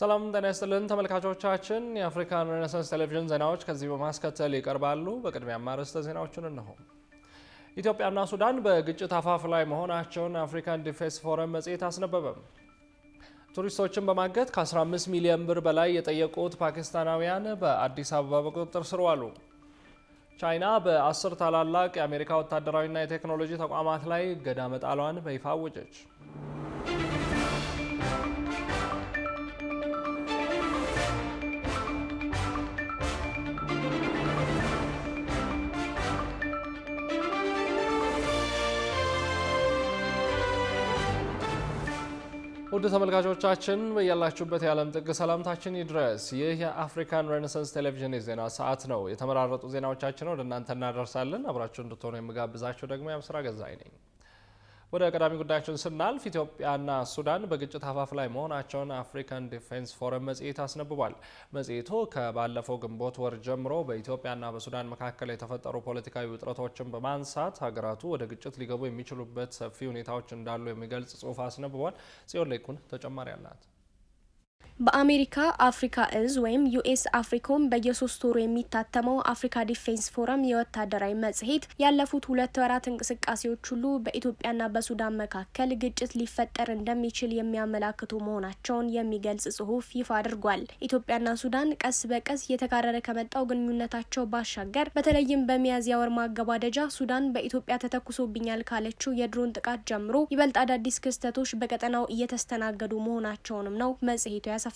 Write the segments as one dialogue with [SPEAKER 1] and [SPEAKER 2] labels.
[SPEAKER 1] ሰላም ጤና ይስጥልን ተመልካቾቻችን የአፍሪካን ሬኔሳንስ ቴሌቪዥን ዜናዎች ከዚህ በማስከተል ይቀርባሉ። በቅድሚያ አርዕስተ ዜናዎችን እነሆ። ኢትዮጵያና ሱዳን በግጭት አፋፍ ላይ መሆናቸውን አፍሪካን ዲፌንስ ፎረም መጽሔት አስነበበ። ቱሪስቶችን በማገት ከ15 ሚሊዮን ብር በላይ የጠየቁት ፓኪስታናውያን በአዲስ አበባ በቁጥጥር ስር ዋሉ። ቻይና በ10 ታላላቅ የአሜሪካ ወታደራዊና የቴክኖሎጂ ተቋማት ላይ እገዳ መጣሏን በይፋ አወጀች። ውድ ተመልካቾቻችን በያላችሁበት የዓለም ጥግ ሰላምታችን ይድረስ። ይህ የአፍሪካን ሬኔሳንስ ቴሌቪዥን የዜና ሰዓት ነው። የተመራረጡ ዜናዎቻችን ወደ እናንተ እናደርሳለን። አብራችሁ እንድትሆኑ የምጋብዛችሁ ደግሞ የምስራ ገዛይ ነኝ። ወደ ቀዳሚ ጉዳያችን ስናልፍ ኢትዮጵያና ሱዳን በግጭት አፋፍ ላይ መሆናቸውን አፍሪካን ዲፌንስ ፎረም መጽሔት አስነብቧል። መጽሔቱ ከባለፈው ግንቦት ወር ጀምሮ በኢትዮጵያና በሱዳን መካከል የተፈጠሩ ፖለቲካዊ ውጥረቶችን በማንሳት ሀገራቱ ወደ ግጭት ሊገቡ የሚችሉበት ሰፊ ሁኔታዎች እንዳሉ የሚገልጽ ጽሑፍ አስነብቧል። ጽዮን ሌኩን ተጨማሪ አላት።
[SPEAKER 2] በአሜሪካ አፍሪካ እዝ ወይም ዩኤስ አፍሪኮም በየ3 ወሩ የሚታተመው አፍሪካ ዲፌንስ ፎረም የወታደራዊ መጽሔት ያለፉት 2 ወራት እንቅስቃሴዎች ሁሉ በኢትዮጵያና በሱዳን መካከል ግጭት ሊፈጠር እንደሚችል የሚያመላክቱ መሆናቸውን የሚገልጽ ጽሑፍ ይፋ አድርጓል። ኢትዮጵያና ሱዳን ቀስ በቀስ እየተካረረ ከመጣው ግንኙነታቸው ባሻገር በተለይም በሚያዝያ ወር ማገባደጃ ሱዳን በኢትዮጵያ ተተኩሶብኛል ካለችው የድሮን ጥቃት ጀምሮ ይበልጥ አዳዲስ ክስተቶች በቀጠናው እየተስተናገዱ መሆናቸውንም ነው መጽሔቱ ያሰፈረው።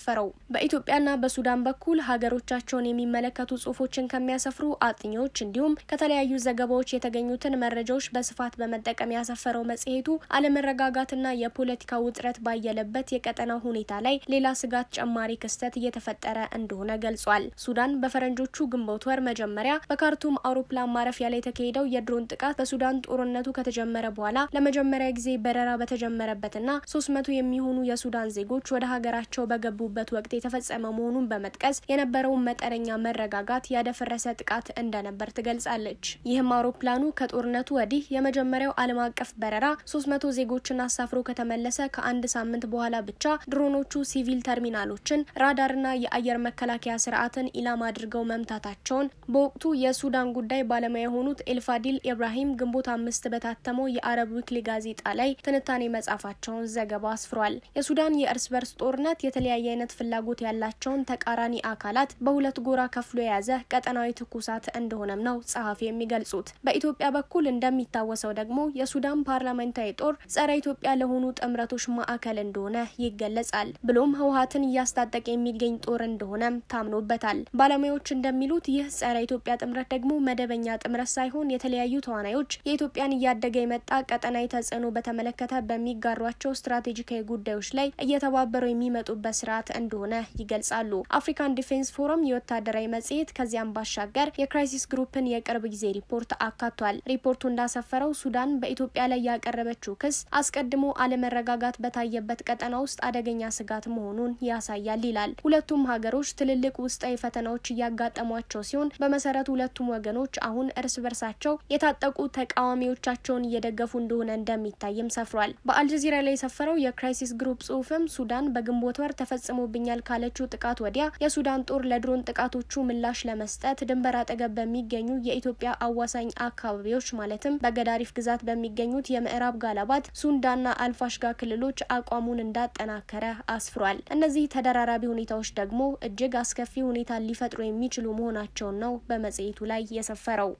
[SPEAKER 2] በኢትዮጵያና በሱዳን በኩል ሀገሮቻቸውን የሚመለከቱ ጽሑፎችን ከሚያሰፍሩ አጥኚዎች እንዲሁም ከተለያዩ ዘገባዎች የተገኙትን መረጃዎች በስፋት በመጠቀም ያሰፈረው መጽሔቱ አለመረጋጋትና የፖለቲካ ውጥረት ባየለበት የቀጠናው ሁኔታ ላይ ሌላ ስጋት ጨማሪ ክስተት እየተፈጠረ እንደሆነ ገልጿል። ሱዳን በፈረንጆቹ ግንቦት ወር መጀመሪያ በካርቱም አውሮፕላን ማረፊያ ላይ የተካሄደው የድሮን ጥቃት በሱዳን ጦርነቱ ከተጀመረ በኋላ ለመጀመሪያ ጊዜ በረራ በተጀመረበትና 300 የሚሆኑ የሱዳን ዜጎች ወደ ሀገራቸው በገቡ በት ወቅት የተፈጸመ መሆኑን በመጥቀስ የነበረውን መጠነኛ መረጋጋት ያደፈረሰ ጥቃት እንደነበር ትገልጻለች። ይህም አውሮፕላኑ ከጦርነቱ ወዲህ የመጀመሪያው ዓለም አቀፍ በረራ 300 ዜጎችን አሳፍሮ ከተመለሰ ከአንድ ሳምንት በኋላ ብቻ ድሮኖቹ ሲቪል ተርሚናሎችን፣ ራዳርና የአየር መከላከያ ስርዓትን ኢላማ አድርገው መምታታቸውን በወቅቱ የሱዳን ጉዳይ ባለሙያ የሆኑት ኤልፋዲል ኢብራሂም ግንቦት 5 በታተመው የአረብ ዊክሊ ጋዜጣ ላይ ትንታኔ መጻፋቸውን ዘገባ አስፍሯል። የሱዳን የእርስ በርስ ጦርነት የተለያየ አይነት ፍላጎት ያላቸውን ተቃራኒ አካላት በሁለት ጎራ ከፍሎ የያዘ ቀጠናዊ ትኩሳት እንደሆነም ነው ጸሐፊ የሚገልጹት። በኢትዮጵያ በኩል እንደሚታወሰው ደግሞ የሱዳን ፓርላሜንታዊ ጦር ጸረ ኢትዮጵያ ለሆኑ ጥምረቶች ማዕከል እንደሆነ ይገለጻል። ብሎም ህወሓትን እያስታጠቀ የሚገኝ ጦር እንደሆነም ታምኖበታል። ባለሙያዎች እንደሚሉት ይህ ጸረ ኢትዮጵያ ጥምረት ደግሞ መደበኛ ጥምረት ሳይሆን የተለያዩ ተዋናዮች የኢትዮጵያን እያደገ የመጣ ቀጠናዊ ተጽዕኖ በተመለከተ በሚጋሯቸው ስትራቴጂካዊ ጉዳዮች ላይ እየተባበሩ የሚመጡበት ስርዓት እንደሆነ ይገልጻሉ። አፍሪካን ዲፌንስ ፎረም የወታደራዊ መጽሔት ከዚያም ባሻገር የክራይሲስ ግሩፕን የቅርብ ጊዜ ሪፖርት አካቷል። ሪፖርቱ እንዳሰፈረው ሱዳን በኢትዮጵያ ላይ ያቀረበችው ክስ አስቀድሞ አለመረጋጋት በታየበት ቀጠና ውስጥ አደገኛ ስጋት መሆኑን ያሳያል ይላል። ሁለቱም ሀገሮች ትልልቅ ውስጣዊ ፈተናዎች እያጋጠሟቸው ሲሆን በመሰረቱ ሁለቱም ወገኖች አሁን እርስ በርሳቸው የታጠቁ ተቃዋሚዎቻቸውን እየደገፉ እንደሆነ እንደሚታይም ሰፍሯል። በአልጀዚራ ላይ የሰፈረው የክራይሲስ ግሩፕ ጽሑፍም ሱዳን በግንቦት ወር ተፈጽሞብኛል ካለችው ጥቃት ወዲያ የሱዳን ጦር ለድሮን ጥቃቶቹ ምላሽ ለመስጠት ድንበር አጠገብ በሚገኙ የኢትዮጵያ አዋሳኝ አካባቢዎች ማለትም በገዳሪፍ ግዛት በሚገኙት የምዕራብ ጋላባት፣ ሱንዳና አልፋሽጋ ክልሎች አቋሙን እንዳጠናከረ አስፍሯል። እነዚህ ተደራራቢ ሁኔታዎች ደግሞ እጅግ አስከፊ ሁኔታ ሊፈጥሩ የሚችሉ መሆናቸውን ነው በመጽሔቱ ላይ የሰፈረው።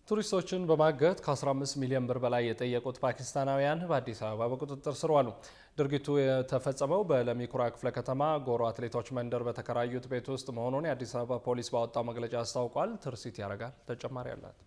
[SPEAKER 1] ቱሪስቶችን በማገት ከ15 ሚሊዮን ብር በላይ የጠየቁት ፓኪስታናውያን በአዲስ አበባ በቁጥጥር ስር ዋሉ። ድርጊቱ የተፈጸመው በለሚ ኩራ ክፍለ ከተማ ጎሮ አትሌቶች መንደር በተከራዩት ቤት ውስጥ መሆኑን የአዲስ አበባ ፖሊስ ባወጣው መግለጫ አስታውቋል። ትርሲት ያረጋል ተጨማሪ አላት።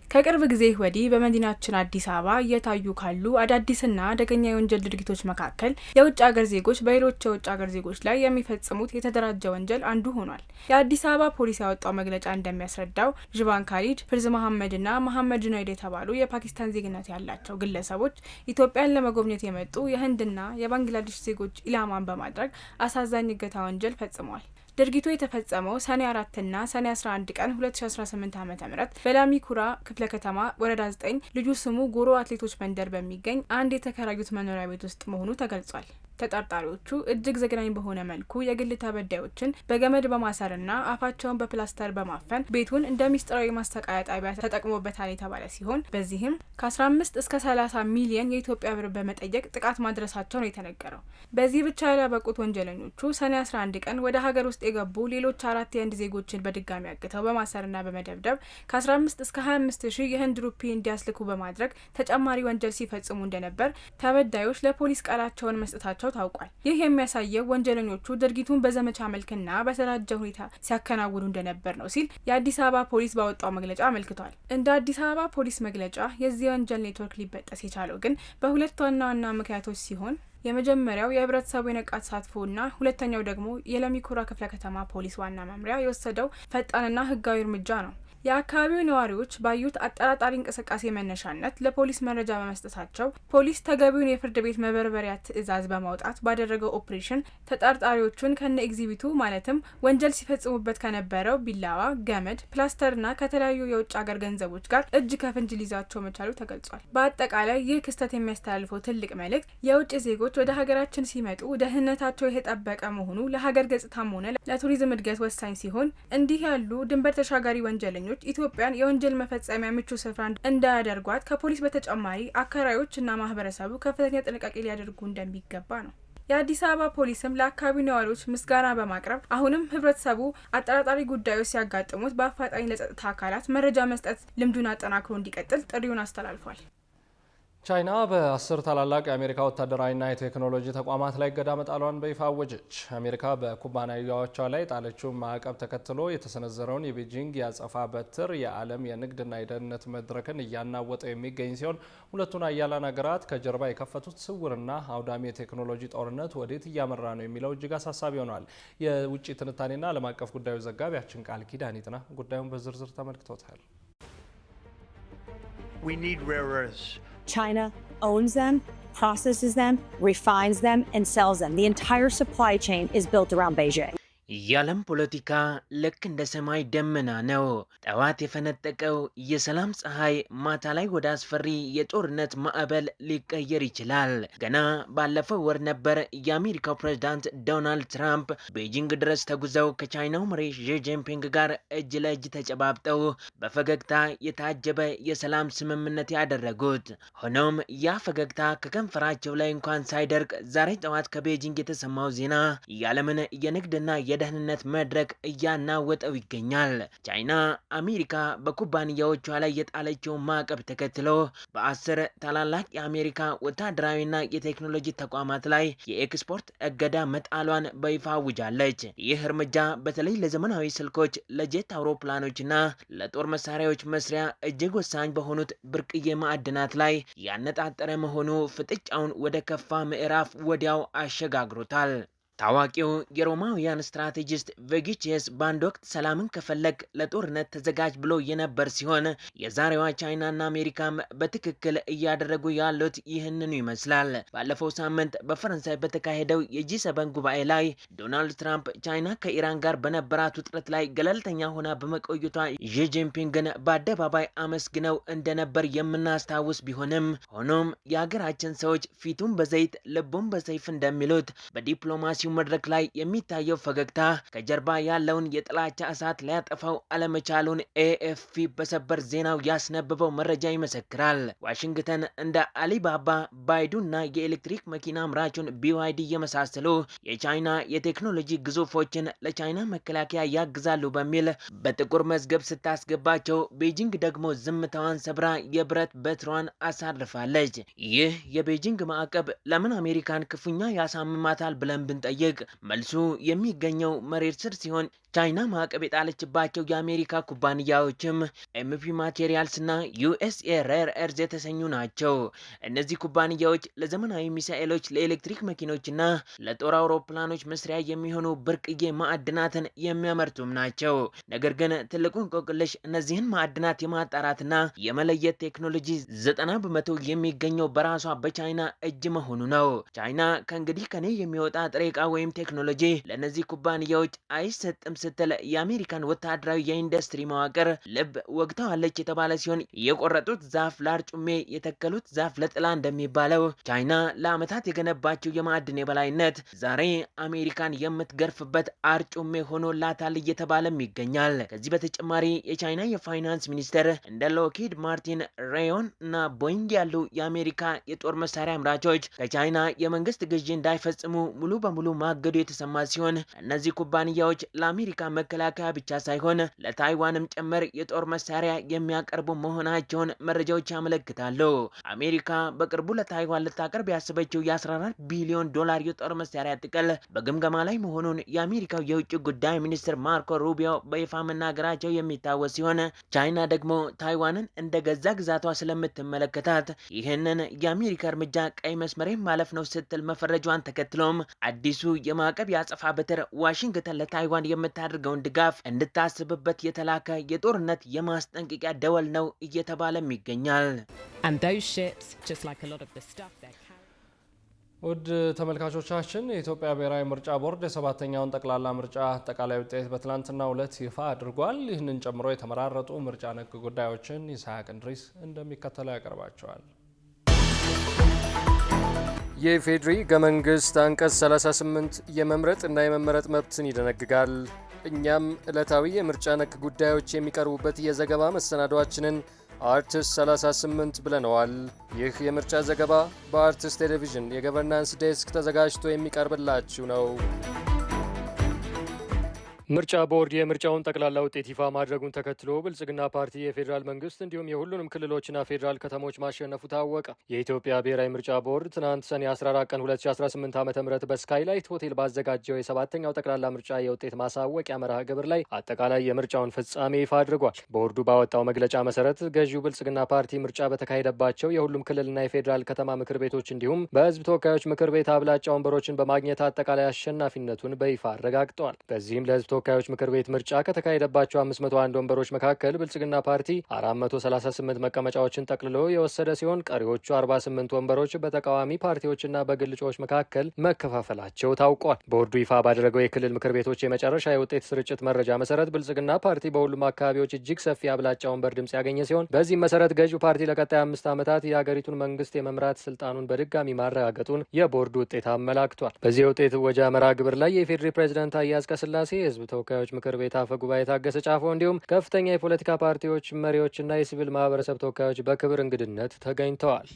[SPEAKER 3] ከቅርብ ጊዜ ወዲህ በመዲናችን አዲስ አበባ እየታዩ ካሉ አዳዲስና አደገኛ የወንጀል ድርጊቶች መካከል የውጭ ሀገር ዜጎች በሌሎች የውጭ ሀገር ዜጎች ላይ የሚፈጽሙት የተደራጀ ወንጀል አንዱ ሆኗል። የአዲስ አበባ ፖሊስ ያወጣው መግለጫ እንደሚያስረዳው ዥቫን ካሊድ፣ ፍርዝ መሐመድና መሐመድ ጁናይድ የተባሉ የፓኪስታን ዜግነት ያላቸው ግለሰቦች ኢትዮጵያን ለመጎብኘት የመጡ የህንድና የባንግላዴሽ ዜጎች ኢላማን በማድረግ አሳዛኝ እገታ ወንጀል ፈጽመዋል። ድርጊቱ የተፈጸመው ሰኔ 4 እና ሰኔ 11 ቀን 2018 ዓ.ም በላሚኩራ ክፍለ ከተማ ወረዳ 9 ልዩ ስሙ ጎሮ አትሌቶች መንደር በሚገኝ አንድ የተከራዩት መኖሪያ ቤት ውስጥ መሆኑ ተገልጿል። ተጠርጣሪዎቹ እጅግ ዘግናኝ በሆነ መልኩ የግል ተበዳዮችን በገመድ በማሰርና አፋቸውን በፕላስተር በማፈን ቤቱን እንደ ሚስጥራዊ ማስተቃያ ጣቢያ ተጠቅሞበታል የተባለ ሲሆን በዚህም ከ15 እስከ 30 ሚሊዮን የኢትዮጵያ ብር በመጠየቅ ጥቃት ማድረሳቸው ነው የተነገረው። በዚህ ብቻ ያላበቁት ወንጀለኞቹ ሰኔ 11 ቀን ወደ ሀገር ውስጥ የገቡ ሌሎች 4 የህንድ ዜጎችን በድጋሚ አግተው በማሰርና በመደብደብ ከ15 እስከ 25 ሺህ የህንድ ሩፒ እንዲያስልኩ በማድረግ ተጨማሪ ወንጀል ሲፈጽሙ እንደነበር ተበዳዮች ለፖሊስ ቃላቸውን መስጠታቸው ታውቋል። ይህ የሚያሳየው ወንጀለኞቹ ድርጊቱን በዘመቻ መልክና በተደራጀ ሁኔታ ሲያከናውኑ እንደነበር ነው ሲል የአዲስ አበባ ፖሊስ ባወጣው መግለጫ አመልክቷል። እንደ አዲስ አበባ ፖሊስ መግለጫ የዚህ ወንጀል ኔትወርክ ሊበጠስ የቻለው ግን በሁለት ዋና ዋና ምክንያቶች ሲሆን የመጀመሪያው የህብረተሰቡ የነቃ ተሳትፎና ሁለተኛው ደግሞ የለሚኩራ ክፍለ ከተማ ፖሊስ ዋና መምሪያ የወሰደው ፈጣንና ህጋዊ እርምጃ ነው። የአካባቢው ነዋሪዎች ባዩት አጠራጣሪ እንቅስቃሴ መነሻነት ለፖሊስ መረጃ በመስጠታቸው ፖሊስ ተገቢውን የፍርድ ቤት መበርበሪያ ትዕዛዝ በማውጣት ባደረገው ኦፕሬሽን ተጠርጣሪዎቹን ከነ ኤግዚቢቱ ማለትም ወንጀል ሲፈጽሙበት ከነበረው ቢላዋ፣ ገመድ፣ ፕላስተርና ከተለያዩ የውጭ ሀገር ገንዘቦች ጋር እጅ ከፍንጅ ሊይዛቸው መቻሉ ተገልጿል። በአጠቃላይ ይህ ክስተት የሚያስተላልፈው ትልቅ መልእክት የውጭ ዜጎች ወደ ሀገራችን ሲመጡ ደህንነታቸው የተጠበቀ መሆኑ ለሀገር ገጽታም ሆነ ለቱሪዝም እድገት ወሳኝ ሲሆን እንዲህ ያሉ ድንበር ተሻጋሪ ወንጀለኞች ኢትዮጵያን የወንጀል መፈጸሚያ ምቹ ስፍራ እንዳያደርጓት ከፖሊስ በተጨማሪ አከራዮች እና ማህበረሰቡ ከፍተኛ ጥንቃቄ ሊያደርጉ እንደሚገባ ነው። የአዲስ አበባ ፖሊስም ለአካባቢው ነዋሪዎች ምስጋና በማቅረብ አሁንም ህብረተሰቡ አጠራጣሪ ጉዳዮች ሲያጋጥሙት በአፋጣኝ ለጸጥታ አካላት መረጃ መስጠት ልምዱን አጠናክሮ እንዲቀጥል ጥሪውን አስተላልፏል።
[SPEAKER 1] ቻይና በ10 ታላላቅ የአሜሪካ ወታደራዊና የቴክኖሎጂ ተቋማት ላይ እገዳ መጣሏን በይፋ አወጀች። አሜሪካ በኩባንያዎቿ ላይ ጣለችውን ማዕቀብ ተከትሎ የተሰነዘረውን የቤጂንግ የአጸፋ በትር የዓለም የንግድና የደህንነት መድረክን እያናወጠ የሚገኝ ሲሆን ሁለቱን አያላን ሀገራት ከጀርባ የከፈቱት ስውርና አውዳሚ የቴክኖሎጂ ጦርነት ወዴት እያመራ ነው የሚለው እጅግ አሳሳቢ ሆኗል። የውጭ ትንታኔና ዓለም አቀፍ ጉዳዮች ዘጋቢያችን ቃል ኪዳን ይጥና ጉዳዩን በዝርዝር ተመልክቶታል።
[SPEAKER 4] China owns them, processes them, refines them, and sells them. The entire supply chain is built around Beijing.
[SPEAKER 5] የዓለም ፖለቲካ ልክ እንደ ሰማይ ደመና ነው። ጠዋት የፈነጠቀው የሰላም ፀሐይ ማታ ላይ ወደ አስፈሪ የጦርነት ማዕበል ሊቀየር ይችላል። ገና ባለፈው ወር ነበር የአሜሪካው ፕሬዝዳንት ዶናልድ ትራምፕ ቤጂንግ ድረስ ተጉዘው ከቻይናው መሪ ዢ ጂንፒንግ ጋር እጅ ለእጅ ተጨባብጠው በፈገግታ የታጀበ የሰላም ስምምነት ያደረጉት። ሆኖም ያ ፈገግታ ከከንፈራቸው ላይ እንኳን ሳይደርቅ ዛሬ ጠዋት ከቤጂንግ የተሰማው ዜና የዓለምን የንግድና የደህንነት መድረክ እያናወጠው ይገኛል። ቻይና አሜሪካ በኩባንያዎቿ ላይ የጣለችው ማዕቀብ ተከትሎ በ10 ታላላቅ የአሜሪካ ወታደራዊና የቴክኖሎጂ ተቋማት ላይ የኤክስፖርት እገዳ መጣሏን በይፋ አውጃለች። ይህ እርምጃ በተለይ ለዘመናዊ ስልኮች፣ ለጄት አውሮፕላኖችና ለጦር መሳሪያዎች መስሪያ እጅግ ወሳኝ በሆኑት ብርቅዬ ማዕድናት ላይ ያነጣጠረ መሆኑ ፍጥጫውን ወደ ከፋ ምዕራፍ ወዲያው አሸጋግሮታል። ታዋቂው የሮማውያን ስትራቴጂስት ቬጊቺየስ በአንድ ወቅት ሰላምን ከፈለግ ለጦርነት ተዘጋጅ ብሎ የነበር ሲሆን የዛሬዋ ቻይናና አሜሪካም በትክክል እያደረጉ ያሉት ይህንኑ ይመስላል። ባለፈው ሳምንት በፈረንሳይ በተካሄደው የጂ7 ጉባኤ ላይ ዶናልድ ትራምፕ ቻይና ከኢራን ጋር በነበራት ውጥረት ላይ ገለልተኛ ሆና በመቆየቷ ዢ ጂንፒንግን በአደባባይ አመስግነው እንደነበር የምናስታውስ ቢሆንም ሆኖም የሀገራችን ሰዎች ፊቱን በዘይት ልቡን በሰይፍ እንደሚሉት በዲፕሎማሲ መድረክ ላይ የሚታየው ፈገግታ ከጀርባ ያለውን የጥላቻ እሳት ሊያጠፋው አለመቻሉን ኤኤፍፒ በሰበር ዜናው ያስነበበው መረጃ ይመሰክራል። ዋሽንግተን እንደ አሊባባ፣ ባይዱና የኤሌክትሪክ መኪና አምራቹን ቢዋይዲ የመሳሰሉ የቻይና የቴክኖሎጂ ግዙፎችን ለቻይና መከላከያ ያግዛሉ በሚል በጥቁር መዝገብ ስታስገባቸው፣ ቤጂንግ ደግሞ ዝምታዋን ሰብራ የብረት በትሯን አሳርፋለች። ይህ የቤጂንግ ማዕቀብ ለምን አሜሪካን ክፉኛ ያሳምማታል ብለን ብንጠይቅ መልሱ የሚገኘው መሬት ስር ሲሆን ቻይና ማዕቀብ የጣለችባቸው የአሜሪካ ኩባንያዎችም ኤምፒ ማቴሪያልስ እና ዩኤስኤ ሬር ኤርዝ የተሰኙ ናቸው። እነዚህ ኩባንያዎች ለዘመናዊ ሚሳኤሎች፣ ለኤሌክትሪክ መኪኖችና ለጦር አውሮፕላኖች መስሪያ የሚሆኑ ብርቅዬ ማዕድናትን የሚያመርቱም ናቸው። ነገር ግን ትልቁ እንቆቅልሽ እነዚህን ማዕድናት የማጣራትና የመለየት ቴክኖሎጂ 90 በመቶ የሚገኘው በራሷ በቻይና እጅ መሆኑ ነው። ቻይና ከእንግዲህ ከኔ የሚወጣ ጥሬ ዕቃ ወይም ቴክኖሎጂ ለእነዚህ ኩባንያዎች አይሰጥም ስትል የአሜሪካን ወታደራዊ የኢንዱስትሪ መዋቅር ልብ ወግተዋለች የተባለ ሲሆን የቆረጡት ዛፍ ለአርጩሜ የተከሉት ዛፍ ለጥላ እንደሚባለው ቻይና ለዓመታት የገነባቸው የማዕድን የበላይነት ዛሬ አሜሪካን የምትገርፍበት አርጩሜ ሆኖላታል እየተባለም ይገኛል። ከዚህ በተጨማሪ የቻይና የፋይናንስ ሚኒስተር እንደ ሎኪድ ማርቲን፣ ሬዮን እና ቦይንግ ያሉ የአሜሪካ የጦር መሳሪያ አምራቾች ከቻይና የመንግስት ግዢ እንዳይፈጽሙ ሙሉ በሙሉ ማገዱ የተሰማ ሲሆን እነዚህ ኩባንያዎች ለአሜሪካ መከላከያ ብቻ ሳይሆን ለታይዋንም ጭምር የጦር መሳሪያ የሚያቀርቡ መሆናቸውን መረጃዎች ያመለክታሉ። አሜሪካ በቅርቡ ለታይዋን ልታቀርብ ያሰበችው የ14 ቢሊዮን ዶላር የጦር መሳሪያ ጥቅል በግምገማ ላይ መሆኑን የአሜሪካው የውጭ ጉዳይ ሚኒስትር ማርኮ ሩቢዮ በይፋ መናገራቸው የሚታወስ ሲሆን ቻይና ደግሞ ታይዋንን እንደ ገዛ ግዛቷ ስለምትመለከታት ይህንን የአሜሪካ እርምጃ ቀይ መስመሬን ማለፍ ነው ስትል መፈረጇን ተከትሎም አዲሱ የማዕቀብ የአጸፋ በትር ዋሽንግተን ለታይዋን የምታደርገውን ድጋፍ እንድታስብበት የተላከ የጦርነት የማስጠንቀቂያ ደወል ነው እየተባለም ይገኛል።
[SPEAKER 1] ውድ ተመልካቾቻችን የኢትዮጵያ ብሔራዊ ምርጫ ቦርድ የሰባተኛውን ጠቅላላ ምርጫ አጠቃላይ ውጤት በትናንትናው ዕለት ይፋ አድርጓል። ይህንን ጨምሮ የተመራረጡ ምርጫ ነክ ጉዳዮችን ይስሐቅ እንድሪስ እንደሚከተለው ያቀርባቸዋል።
[SPEAKER 6] የኢፌዴሪ ሕገ መንግሥት አንቀጽ 38 የመምረጥ እና የመመረጥ መብትን ይደነግጋል። እኛም ዕለታዊ የምርጫ ነክ ጉዳዮች የሚቀርቡበት የዘገባ መሰናዷችንን አርትስ 38 ብለነዋል። ይህ የምርጫ ዘገባ በአርትስ ቴሌቪዥን የገቨርናንስ ዴስክ ተዘጋጅቶ የሚቀርብላችሁ ነው። ምርጫ ቦርድ የምርጫውን ጠቅላላ ውጤት ይፋ ማድረጉን ተከትሎ ብልጽግና ፓርቲ የፌዴራል መንግስት እንዲሁም የሁሉንም ክልሎችና ፌዴራል ከተሞች ማሸነፉ ታወቀ። የኢትዮጵያ ብሔራዊ ምርጫ ቦርድ ትናንት ሰኔ 14 ቀን 2018 ዓ.ም በስካይላይት ሆቴል ባዘጋጀው የሰባተኛው ጠቅላላ ምርጫ የውጤት ማሳወቂያ መርሃ ግብር ላይ አጠቃላይ የምርጫውን ፍጻሜ ይፋ አድርጓል። ቦርዱ ባወጣው መግለጫ መሰረት ገዢው ብልጽግና ፓርቲ ምርጫ በተካሄደባቸው የሁሉም ክልልና የፌዴራል ከተማ ምክር ቤቶች እንዲሁም በህዝብ ተወካዮች ምክር ቤት አብላጫ ወንበሮችን በማግኘት አጠቃላይ አሸናፊነቱን በይፋ አረጋግጠዋል። በዚህም ለህዝብ ተወካዮች ምክር ቤት ምርጫ ከተካሄደባቸው 501 ወንበሮች መካከል ብልጽግና ፓርቲ 438 መቀመጫዎችን ጠቅልሎ የወሰደ ሲሆን ቀሪዎቹ 48 ወንበሮች በተቃዋሚ ፓርቲዎችና በግል እጩዎች መካከል መከፋፈላቸው ታውቋል። ቦርዱ ይፋ ባደረገው የክልል ምክር ቤቶች የመጨረሻ የውጤት ስርጭት መረጃ መሰረት ብልጽግና ፓርቲ በሁሉም አካባቢዎች እጅግ ሰፊ አብላጫ ወንበር ድምጽ ያገኘ ሲሆን በዚህም መሰረት ገዢው ፓርቲ ለቀጣይ 5 ዓመታት የሀገሪቱን መንግስት የመምራት ስልጣኑን በድጋሚ ማረጋገጡን የቦርዱ ውጤት አመላክቷል። በዚህ የውጤት ወጃ መርሃ ግብር ላይ የፌዴሪ ፕሬዝዳንት ታዬ አጽቀሥላሴ፣ የህዝብ ተወካዮች ምክር ቤት አፈ ጉባኤ ታገሰ ጫፎ እንዲሁም ከፍተኛ የፖለቲካ ፓርቲዎች መሪዎችና የሲቪል ማህበረሰብ ተወካዮች በክብር እንግድነት ተገኝተዋል።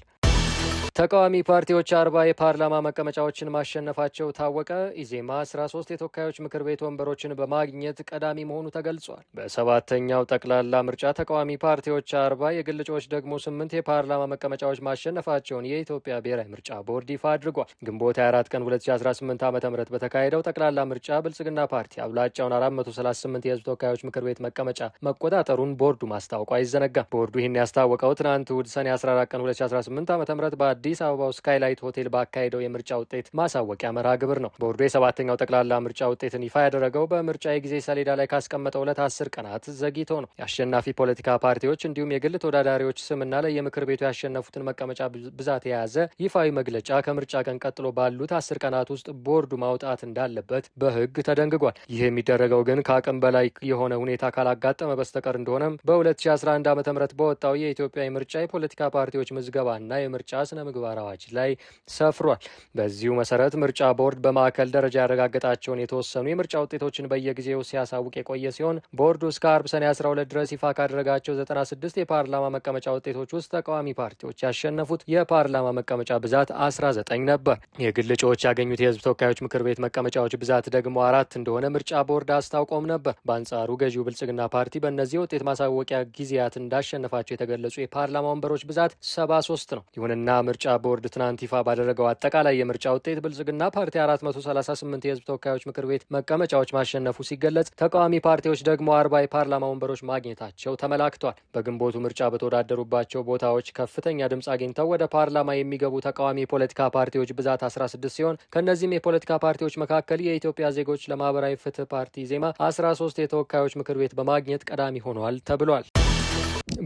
[SPEAKER 6] ተቃዋሚ ፓርቲዎች 40 የፓርላማ መቀመጫዎችን ማሸነፋቸው ታወቀ። ኢዜማ 13 የተወካዮች ምክር ቤት ወንበሮችን በማግኘት ቀዳሚ መሆኑ ተገልጿል። በሰባተኛው ጠቅላላ ምርጫ ተቃዋሚ ፓርቲዎች 40፣ የግል እጩዎች ደግሞ 8 የፓርላማ መቀመጫዎች ማሸነፋቸውን የኢትዮጵያ ብሔራዊ ምርጫ ቦርድ ይፋ አድርጓል። ግንቦት 24 ቀን 2018 ዓ.ም በተካሄደው ጠቅላላ ምርጫ ብልጽግና ፓርቲ አብላጫውን 438 የህዝብ ተወካዮች ምክር ቤት መቀመጫ መቆጣጠሩን ቦርዱ ማስታወቁ አይዘነጋም። ቦርዱ ይህን ያስታወቀው ትናንት እሁድ ሰኔ 14 ቀን 2018 ዓ.ም በአዲስ አበባው ስካይላይት ሆቴል ባካሄደው የምርጫ ውጤት ማሳወቂያ መርሃ ግብር ነው። ቦርዱ የሰባተኛው ጠቅላላ ምርጫ ውጤትን ይፋ ያደረገው በምርጫ የጊዜ ሰሌዳ ላይ ካስቀመጠው ዕለት 10 ቀናት ዘግይቶ ነው። የአሸናፊ ፖለቲካ ፓርቲዎች እንዲሁም የግል ተወዳዳሪዎች ስምና ለየምክር ቤቱ ያሸነፉትን መቀመጫ ብዛት የያዘ ይፋዊ መግለጫ ከምርጫ ቀን ቀጥሎ ባሉት 10 ቀናት ውስጥ ቦርዱ ማውጣት እንዳለበት በሕግ ተደንግጓል። ይህ የሚደረገው ግን ከአቅም በላይ የሆነ ሁኔታ ካላጋጠመ በስተቀር እንደሆነም በ2011 ዓ.ም በወጣው የኢትዮጵያ የምርጫ የፖለቲካ ፓርቲዎች ምዝገባና የምርጫ ስነ ምግባር አዋጅ ላይ ሰፍሯል። በዚሁ መሰረት ምርጫ ቦርድ በማዕከል ደረጃ ያረጋገጣቸውን የተወሰኑ የምርጫ ውጤቶችን በየጊዜው ሲያሳውቅ የቆየ ሲሆን ቦርዱ እስከ አርብ ሰኔ 12 ድረስ ይፋ ካደረጋቸው 96 የፓርላማ መቀመጫ ውጤቶች ውስጥ ተቃዋሚ ፓርቲዎች ያሸነፉት የፓርላማ መቀመጫ ብዛት 19 ነበር። የግል እጩዎች ያገኙት የህዝብ ተወካዮች ምክር ቤት መቀመጫዎች ብዛት ደግሞ 4 እንደሆነ ምርጫ ቦርድ አስታውቆም ነበር። በአንጻሩ ገዢው ብልጽግና ፓርቲ በእነዚህ የውጤት ማሳወቂያ ጊዜያት እንዳሸነፋቸው የተገለጹ የፓርላማ ወንበሮች ብዛት 73 ነው። ይሁንና ምርጫ ቦርድ ትናንት ይፋ ባደረገው አጠቃላይ የምርጫ ውጤት ብልጽግና ፓርቲ 438 የህዝብ ተወካዮች ምክር ቤት መቀመጫዎች ማሸነፉ ሲገለጽ ተቃዋሚ ፓርቲዎች ደግሞ 40 የፓርላማ ወንበሮች ማግኘታቸው ተመላክቷል። በግንቦቱ ምርጫ በተወዳደሩባቸው ቦታዎች ከፍተኛ ድምፅ አግኝተው ወደ ፓርላማ የሚገቡ ተቃዋሚ የፖለቲካ ፓርቲዎች ብዛት 16 ሲሆን ከእነዚህም የፖለቲካ ፓርቲዎች መካከል የኢትዮጵያ ዜጎች ለማህበራዊ ፍትህ ፓርቲ ኢዜማ 13 የተወካዮች ምክር ቤት በማግኘት ቀዳሚ ሆኗል ተብሏል።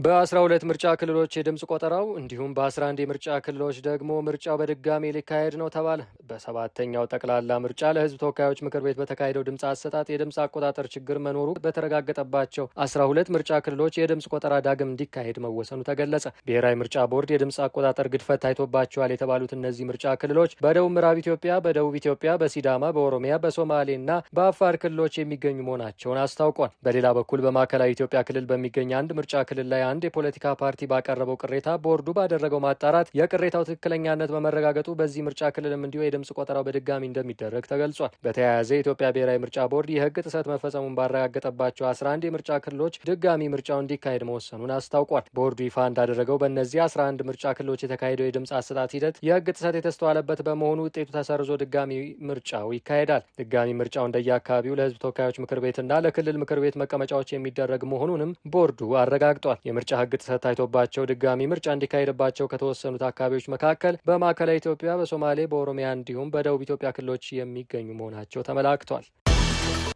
[SPEAKER 6] በ12 ምርጫ ክልሎች የድምፅ ቆጠራው እንዲሁም በ11 የምርጫ ክልሎች ደግሞ ምርጫው በድጋሚ ሊካሄድ ነው ተባለ። በሰባተኛው ጠቅላላ ምርጫ ለህዝብ ተወካዮች ምክር ቤት በተካሄደው ድምፅ አሰጣጥ የድምፅ አቆጣጠር ችግር መኖሩ በተረጋገጠባቸው 12 ምርጫ ክልሎች የድምፅ ቆጠራ ዳግም እንዲካሄድ መወሰኑ ተገለጸ። ብሔራዊ ምርጫ ቦርድ የድምፅ አቆጣጠር ግድፈት ታይቶባቸዋል የተባሉት እነዚህ ምርጫ ክልሎች በደቡብ ምዕራብ ኢትዮጵያ፣ በደቡብ ኢትዮጵያ፣ በሲዳማ፣ በኦሮሚያ፣ በሶማሌና በአፋር ክልሎች የሚገኙ መሆናቸውን አስታውቋል። በሌላ በኩል በማዕከላዊ ኢትዮጵያ ክልል በሚገኝ አንድ ምርጫ ክልል ላይ አንድ የፖለቲካ ፓርቲ ባቀረበው ቅሬታ ቦርዱ ባደረገው ማጣራት የቅሬታው ትክክለኛነት በመረጋገጡ በዚህ ምርጫ ክልልም እንዲሁ የድምፅ ቆጠራው በድጋሚ እንደሚደረግ ተገልጿል። በተያያዘ የኢትዮጵያ ብሔራዊ ምርጫ ቦርድ የህግ ጥሰት መፈጸሙን ባረጋገጠባቸው 11 የምርጫ ክልሎች ድጋሚ ምርጫው እንዲካሄድ መወሰኑን አስታውቋል። ቦርዱ ይፋ እንዳደረገው በእነዚህ 11 ምርጫ ክልሎች የተካሄደው የድምፅ አሰጣጥ ሂደት የህግ ጥሰት የተስተዋለበት በመሆኑ ውጤቱ ተሰርዞ ድጋሚ ምርጫው ይካሄዳል። ድጋሚ ምርጫው እንደየአካባቢው ለህዝብ ተወካዮች ምክር ቤትና ለክልል ምክር ቤት መቀመጫዎች የሚደረግ መሆኑንም ቦርዱ አረጋግጧል። የምርጫ ህግ ጥሰት ታይቶባቸው ድጋሚ ምርጫ እንዲካሄድባቸው ከተወሰኑት አካባቢዎች መካከል በማዕከላዊ ኢትዮጵያ፣ በሶማሌ፣ በኦሮሚያ እንዲሁም በደቡብ ኢትዮጵያ ክልሎች የሚገኙ መሆናቸው ተመላክቷል።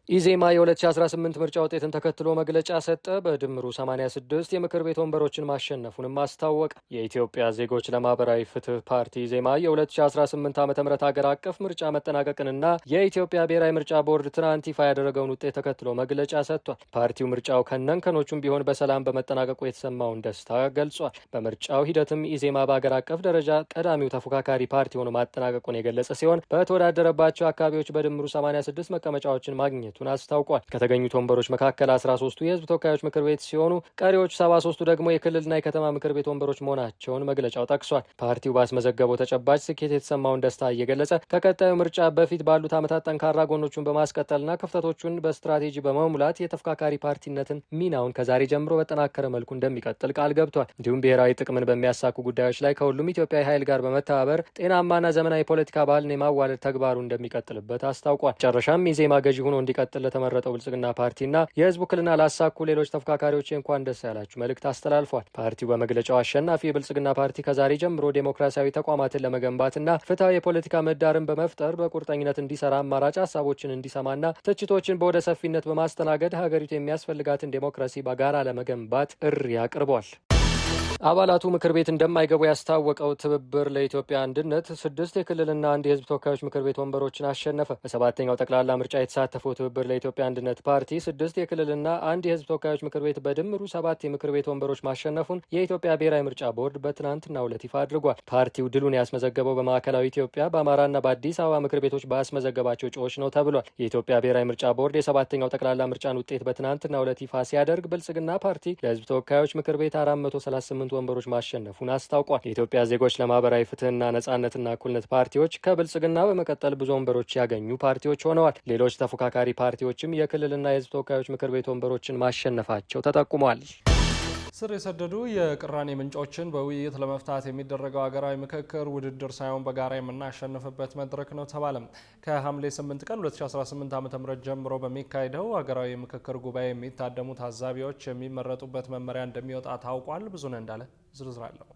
[SPEAKER 6] ኢዜማ የ2018 ምርጫ ውጤትን ተከትሎ መግለጫ ሰጠ። በድምሩ 86 የምክር ቤት ወንበሮችን ማሸነፉንም አስታወቀ። የኢትዮጵያ ዜጎች ለማህበራዊ ፍትህ ፓርቲ ኢዜማ የ2018 ዓ.ም ሀገር አቀፍ ምርጫ መጠናቀቅንና የኢትዮጵያ ብሔራዊ ምርጫ ቦርድ ትናንት ይፋ ያደረገውን ውጤት ተከትሎ መግለጫ ሰጥቷል። ፓርቲው ምርጫው ከነንከኖቹም ቢሆን በሰላም በመጠናቀቁ የተሰማውን ደስታ ገልጿል። በምርጫው ሂደትም ኢዜማ በሀገር አቀፍ ደረጃ ቀዳሚው ተፎካካሪ ፓርቲ ሆኖ ማጠናቀቁን የገለጸ ሲሆን በተወዳደረባቸው አካባቢዎች በድምሩ 86 መቀመጫዎችን ማግኘቱ አስታውቋል። ከተገኙት ወንበሮች መካከል 13ቱ የህዝብ ተወካዮች ምክር ቤት ሲሆኑ ቀሪዎቹ 73ቱ ደግሞ የክልልና የከተማ ምክር ቤት ወንበሮች መሆናቸውን መግለጫው ጠቅሷል። ፓርቲው ባስመዘገበው ተጨባጭ ስኬት የተሰማውን ደስታ እየገለጸ ከቀጣዩ ምርጫ በፊት ባሉት ዓመታት ጠንካራ ጎኖቹን በማስቀጠልና ክፍተቶቹን በስትራቴጂ በመሙላት የተፎካካሪ ፓርቲነትን ሚናውን ከዛሬ ጀምሮ በጠናከረ መልኩ እንደሚቀጥል ቃል ገብቷል። እንዲሁም ብሔራዊ ጥቅምን በሚያሳኩ ጉዳዮች ላይ ከሁሉም ኢትዮጵያዊ ኃይል ጋር በመተባበር ጤናማና ዘመናዊ ፖለቲካ ባህልን የማዋለድ ተግባሩ እንደሚቀጥልበት አስታውቋል። መጨረሻም ኢዜማ ገዢ ሆኖ እንዲቀጥል ለተመረጠው ብልጽግና ፓርቲና የህዝብ ውክልና ላሳኩ ሌሎች ተፎካካሪዎች እንኳን ደስ ያላችሁ መልእክት አስተላልፏል። ፓርቲው በመግለጫው አሸናፊ የብልጽግና ፓርቲ ከዛሬ ጀምሮ ዴሞክራሲያዊ ተቋማትን ለመገንባትና ፍትሐዊ የፖለቲካ ምህዳርን በመፍጠር በቁርጠኝነት እንዲሰራ አማራጭ ሀሳቦችን እንዲሰማና ትችቶችን በወደ ሰፊነት በማስተናገድ ሀገሪቱ የሚያስፈልጋትን ዴሞክራሲ በጋራ ለመገንባት ጥሪ አቅርቧል። አባላቱ ምክር ቤት እንደማይገቡ ያስታወቀው ትብብር ለኢትዮጵያ አንድነት 6 የክልልና 1 የህዝብ ተወካዮች ምክር ቤት ወንበሮችን አሸነፈ። በሰባተኛው ጠቅላላ ምርጫ የተሳተፈው ትብብር ለኢትዮጵያ አንድነት ፓርቲ 6 የክልልና 1 የህዝብ ተወካዮች ምክር ቤት በድምሩ 7 የምክር ቤት ወንበሮች ማሸነፉን የኢትዮጵያ ብሔራዊ ምርጫ ቦርድ በትናንትናው ዕለት ይፋ አድርጓል። ፓርቲው ድሉን ያስመዘገበው በማዕከላዊ ኢትዮጵያ፣ በአማራና በአዲስ አበባ ምክር ቤቶች ባስመዘገባቸው እጩዎች ነው ተብሏል። የኢትዮጵያ ብሔራዊ ምርጫ ቦርድ የሰባተኛው ጠቅላላ ምርጫን ውጤት በትናንትናው ዕለት ይፋ ሲያደርግ ብልጽግና ፓርቲ ለህዝብ ተወካዮች ምክር ቤት 438 ወንበሮች ማሸነፉን አስታውቋል። የኢትዮጵያ ዜጎች ለማህበራዊ ፍትህና ነጻነትና እኩልነት ፓርቲዎች ከብልጽግና በመቀጠል ብዙ ወንበሮች ያገኙ ፓርቲዎች ሆነዋል። ሌሎች ተፎካካሪ ፓርቲዎችም የክልልና የህዝብ ተወካዮች ምክር ቤት ወንበሮችን ማሸነፋቸው ተጠቁሟል።
[SPEAKER 1] ስር የሰደዱ የቅራኔ ምንጮችን በውይይት ለመፍታት የሚደረገው ሀገራዊ ምክክር ውድድር ሳይሆን በጋራ የምናሸንፍበት መድረክ ነው ተባለም። ከሐምሌ 8 ቀን 2018 ዓ.ም ጀምሮ በሚካሄደው ሀገራዊ ምክክር ጉባኤ የሚታደሙ ታዛቢዎች የሚመረጡበት መመሪያ እንደሚወጣ ታውቋል። ብዙነህ እንዳለ ዝርዝር አለው።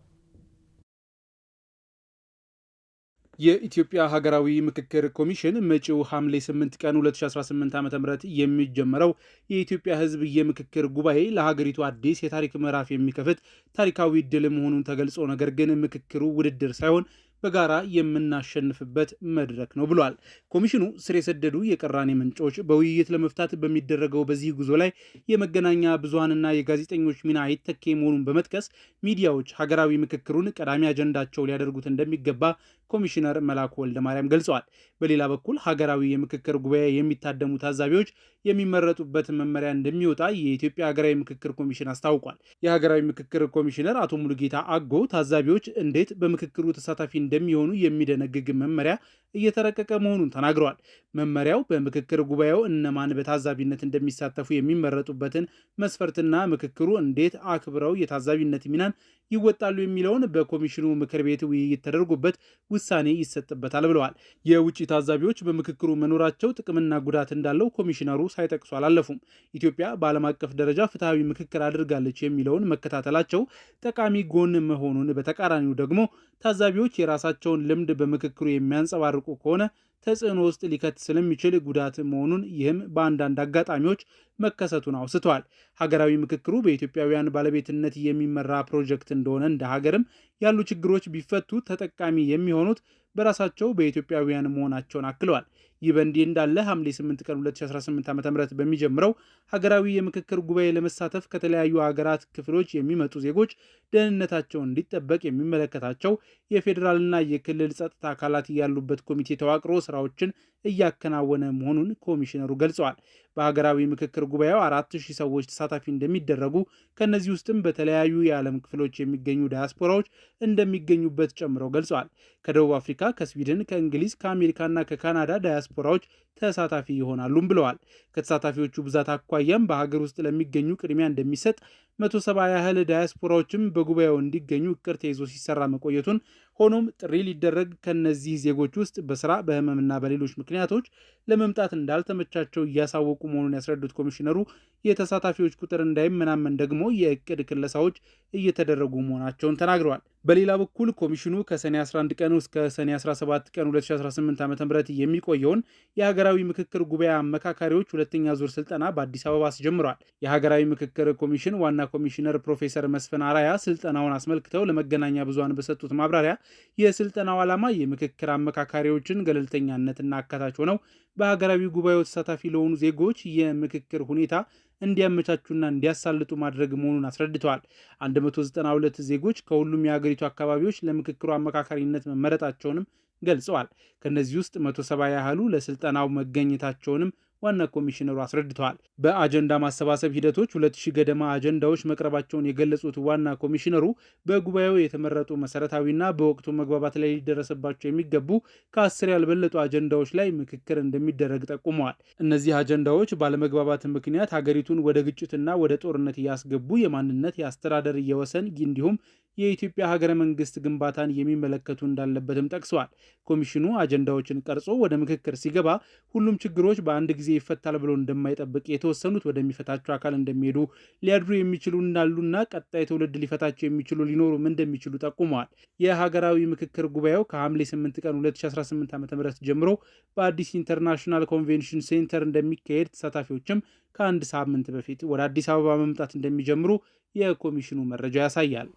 [SPEAKER 7] የኢትዮጵያ ሀገራዊ ምክክር ኮሚሽን መጪው ሐምሌ 8 ቀን 2018 ዓ.ም የሚጀምረው የኢትዮጵያ ሕዝብ የምክክር ጉባኤ ለሀገሪቱ አዲስ የታሪክ ምዕራፍ የሚከፍት ታሪካዊ ድል መሆኑን ተገልጾ ነገር ግን ምክክሩ ውድድር ሳይሆን በጋራ የምናሸንፍበት መድረክ ነው ብሏል። ኮሚሽኑ ስር የሰደዱ የቅራኔ ምንጮች በውይይት ለመፍታት በሚደረገው በዚህ ጉዞ ላይ የመገናኛ ብዙሃንና የጋዜጠኞች ሚና አይተኬ መሆኑን በመጥቀስ ሚዲያዎች ሀገራዊ ምክክሩን ቀዳሚ አጀንዳቸው ሊያደርጉት እንደሚገባ ኮሚሽነር መላኩ ወልደማርያም ገልጸዋል። በሌላ በኩል ሀገራዊ የምክክር ጉባኤ የሚታደሙ ታዛቢዎች የሚመረጡበት መመሪያ እንደሚወጣ የኢትዮጵያ ሀገራዊ ምክክር ኮሚሽን አስታውቋል። የሀገራዊ ምክክር ኮሚሽነር አቶ ሙሉጌታ አጎ ታዛቢዎች እንዴት በምክክሩ ተሳታፊ እንደሚሆኑ የሚደነግግ መመሪያ እየተረቀቀ መሆኑን ተናግረዋል። መመሪያው በምክክር ጉባኤው እነማን በታዛቢነት እንደሚሳተፉ የሚመረጡበትን መስፈርትና ምክክሩ እንዴት አክብረው የታዛቢነት ሚናን ይወጣሉ የሚለውን በኮሚሽኑ ምክር ቤት ውይይት ተደርጎበት ውሳኔ ይሰጥበታል ብለዋል። የውጭ ታዛቢዎች በምክክሩ መኖራቸው ጥቅምና ጉዳት እንዳለው ኮሚሽነሩ ሳይጠቅሱ አላለፉም። ኢትዮጵያ በዓለም አቀፍ ደረጃ ፍትሐዊ ምክክር አድርጋለች የሚለውን መከታተላቸው ጠቃሚ ጎን መሆኑን፣ በተቃራኒው ደግሞ ታዛቢዎች የራሳቸውን ልምድ በምክክሩ የሚያንጸባርቁ ከሆነ ተጽዕኖ ውስጥ ሊከት ስለሚችል ጉዳት መሆኑን ይህም በአንዳንድ አጋጣሚዎች መከሰቱን አውስተዋል። ሀገራዊ ምክክሩ በኢትዮጵያውያን ባለቤትነት የሚመራ ፕሮጀክት እንደሆነ እንደ ሀገርም ያሉ ችግሮች ቢፈቱ ተጠቃሚ የሚሆኑት በራሳቸው በኢትዮጵያውያን መሆናቸውን አክለዋል። ይህ በእንዲህ እንዳለ ሐምሌ 8 ቀን 2018 ዓ.ም በሚጀምረው ሀገራዊ የምክክር ጉባኤ ለመሳተፍ ከተለያዩ ሀገራት ክፍሎች የሚመጡ ዜጎች ደህንነታቸው እንዲጠበቅ የሚመለከታቸው የፌዴራልና የክልል ጸጥታ አካላት ያሉበት ኮሚቴ ተዋቅሮ ስራዎችን እያከናወነ መሆኑን ኮሚሽነሩ ገልጸዋል። በሀገራዊ ምክክር ጉባኤው 4000 ሰዎች ተሳታፊ እንደሚደረጉ ከነዚህ ውስጥም በተለያዩ የዓለም ክፍሎች የሚገኙ ዳያስፖራዎች እንደሚገኙበት ጨምረው ገልጸዋል። ከደቡብ አፍሪካ፣ ከስዊድን፣ ከእንግሊዝ፣ ከአሜሪካና ከካናዳ ዳያስፖራዎች ተሳታፊ ይሆናሉም ብለዋል። ከተሳታፊዎቹ ብዛት አኳያም በሀገር ውስጥ ለሚገኙ ቅድሚያ እንደሚሰጥ 170 ያህል ዳያስፖራዎችም በጉባኤው እንዲገኙ እቅድ ተይዞ ሲሰራ መቆየቱን፣ ሆኖም ጥሪ ሊደረግ ከነዚህ ዜጎች ውስጥ በስራ በህመምና በሌሎች ምክንያቶች ለመምጣት እንዳልተመቻቸው እያሳወቁ መሆኑን ያስረዱት ኮሚሽነሩ የተሳታፊዎች ቁጥር እንዳይመናመን ደግሞ የእቅድ ክለሳዎች እየተደረጉ መሆናቸውን ተናግረዋል። በሌላ በኩል ኮሚሽኑ ከሰኔ 11 ቀን እስከ ሰኔ 17 ቀን 2018 ዓ.ም የሚቆየውን የሀገራዊ ምክክር ጉባኤ አመካካሪዎች ሁለተኛ ዙር ስልጠና በአዲስ አበባ አስጀምረዋል። የሀገራዊ ምክክር ኮሚሽን ዋና ኮሚሽነር ፕሮፌሰር መስፍን አራያ ስልጠናውን አስመልክተው ለመገናኛ ብዙሃን በሰጡት ማብራሪያ የስልጠናው ዓላማ የምክክር አመካካሪዎችን ገለልተኛነትና አካታች ሆነው በሀገራዊ ጉባኤው ተሳታፊ ለሆኑ ዜጎች የምክክር ሁኔታ እንዲያመቻቹና እንዲያሳልጡ ማድረግ መሆኑን አስረድተዋል። 192 ዜጎች ከሁሉም የሀገሪቱ አካባቢዎች ለምክክሩ አመካካሪነት መመረጣቸውንም ገልጸዋል። ከነዚህ ውስጥ 170 ያህሉ ለስልጠናው መገኘታቸውንም ዋና ኮሚሽነሩ አስረድተዋል። በአጀንዳ ማሰባሰብ ሂደቶች 2000 ገደማ አጀንዳዎች መቅረባቸውን የገለጹት ዋና ኮሚሽነሩ በጉባኤው የተመረጡ መሰረታዊና በወቅቱ መግባባት ላይ ሊደረስባቸው የሚገቡ ከ10 ያልበለጡ አጀንዳዎች ላይ ምክክር እንደሚደረግ ጠቁመዋል። እነዚህ አጀንዳዎች ባለመግባባት ምክንያት ሀገሪቱን ወደ ግጭትና ወደ ጦርነት እያስገቡ የማንነት፣ የአስተዳደር፣ የወሰን እንዲሁም የኢትዮጵያ ሀገረ መንግስት ግንባታን የሚመለከቱ እንዳለበትም ጠቅሰዋል። ኮሚሽኑ አጀንዳዎችን ቀርጾ ወደ ምክክር ሲገባ ሁሉም ችግሮች በአንድ ጊዜ ይፈታል ብሎ እንደማይጠብቅ፣ የተወሰኑት ወደሚፈታቸው አካል እንደሚሄዱ፣ ሊያድሩ የሚችሉ እንዳሉና ቀጣይ ትውልድ ሊፈታቸው የሚችሉ ሊኖሩም እንደሚችሉ ጠቁመዋል። የሀገራዊ ምክክር ጉባኤው ከሐምሌ 8 ቀን 2018 ዓ.ም ጀምሮ በአዲስ ኢንተርናሽናል ኮንቬንሽን ሴንተር እንደሚካሄድ፣ ተሳታፊዎችም ከአንድ ሳምንት በፊት ወደ አዲስ አበባ መምጣት እንደሚጀምሩ የኮሚሽኑ መረጃ ያሳያል።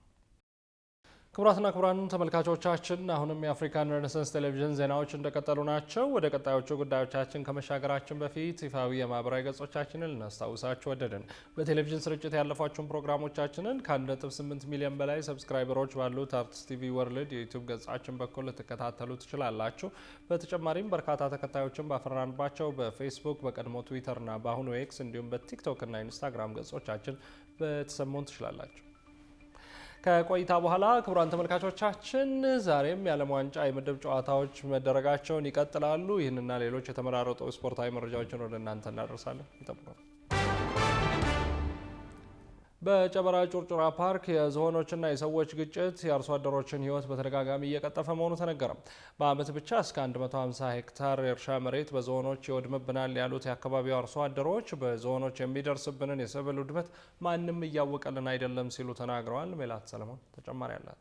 [SPEAKER 1] ክቡራትና ክቡራን ተመልካቾቻችን አሁንም የአፍሪካን ሬኔሳንስ ቴሌቪዥን ዜናዎች እንደቀጠሉ ናቸው። ወደ ቀጣዮቹ ጉዳዮቻችን ከመሻገራችን በፊት ይፋዊ የማህበራዊ ገጾቻችንን ልናስታውሳችሁ ወደድን። በቴሌቪዥን ስርጭት ያለፏችሁን ፕሮግራሞቻችንን ከ1.8 ሚሊዮን በላይ ሰብስክራይበሮች ባሉት አርትስ ቲቪ ወርልድ የዩቲዩብ ገጻችን በኩል ልትከታተሉ ትችላላችሁ። በተጨማሪም በርካታ ተከታዮችን ባፈራንባቸው በፌስቡክ፣ በቀድሞ ትዊተርና በአሁኑ ኤክስ እንዲሁም በቲክቶክ እና ኢንስታግራም ገጾቻችን በተሰሙን ትችላላችሁ። ከቆይታ በኋላ ክቡራን ተመልካቾቻችን ዛሬም የዓለም ዋንጫ የምድብ ጨዋታዎች መደረጋቸውን ይቀጥላሉ። ይህንና ሌሎች የተመራረጡ ስፖርታዊ መረጃዎችን ወደ እናንተ እናደርሳለን። ይጠብቁን። በጨበራ ጩርጩራ ፓርክ የዝሆኖችና የሰዎች ግጭት የአርሶ አደሮችን ሕይወት በተደጋጋሚ እየቀጠፈ መሆኑ ተነገረ። በዓመት ብቻ እስከ 150 ሄክታር የእርሻ መሬት በዝሆኖች ይወድምብናል ያሉት የአካባቢው አርሶ አደሮች በዝሆኖች የሚደርስብንን የሰብል ውድመት ማንም እያወቀልን አይደለም ሲሉ ተናግረዋል። ሜላት ሰለሞን ተጨማሪ አላት።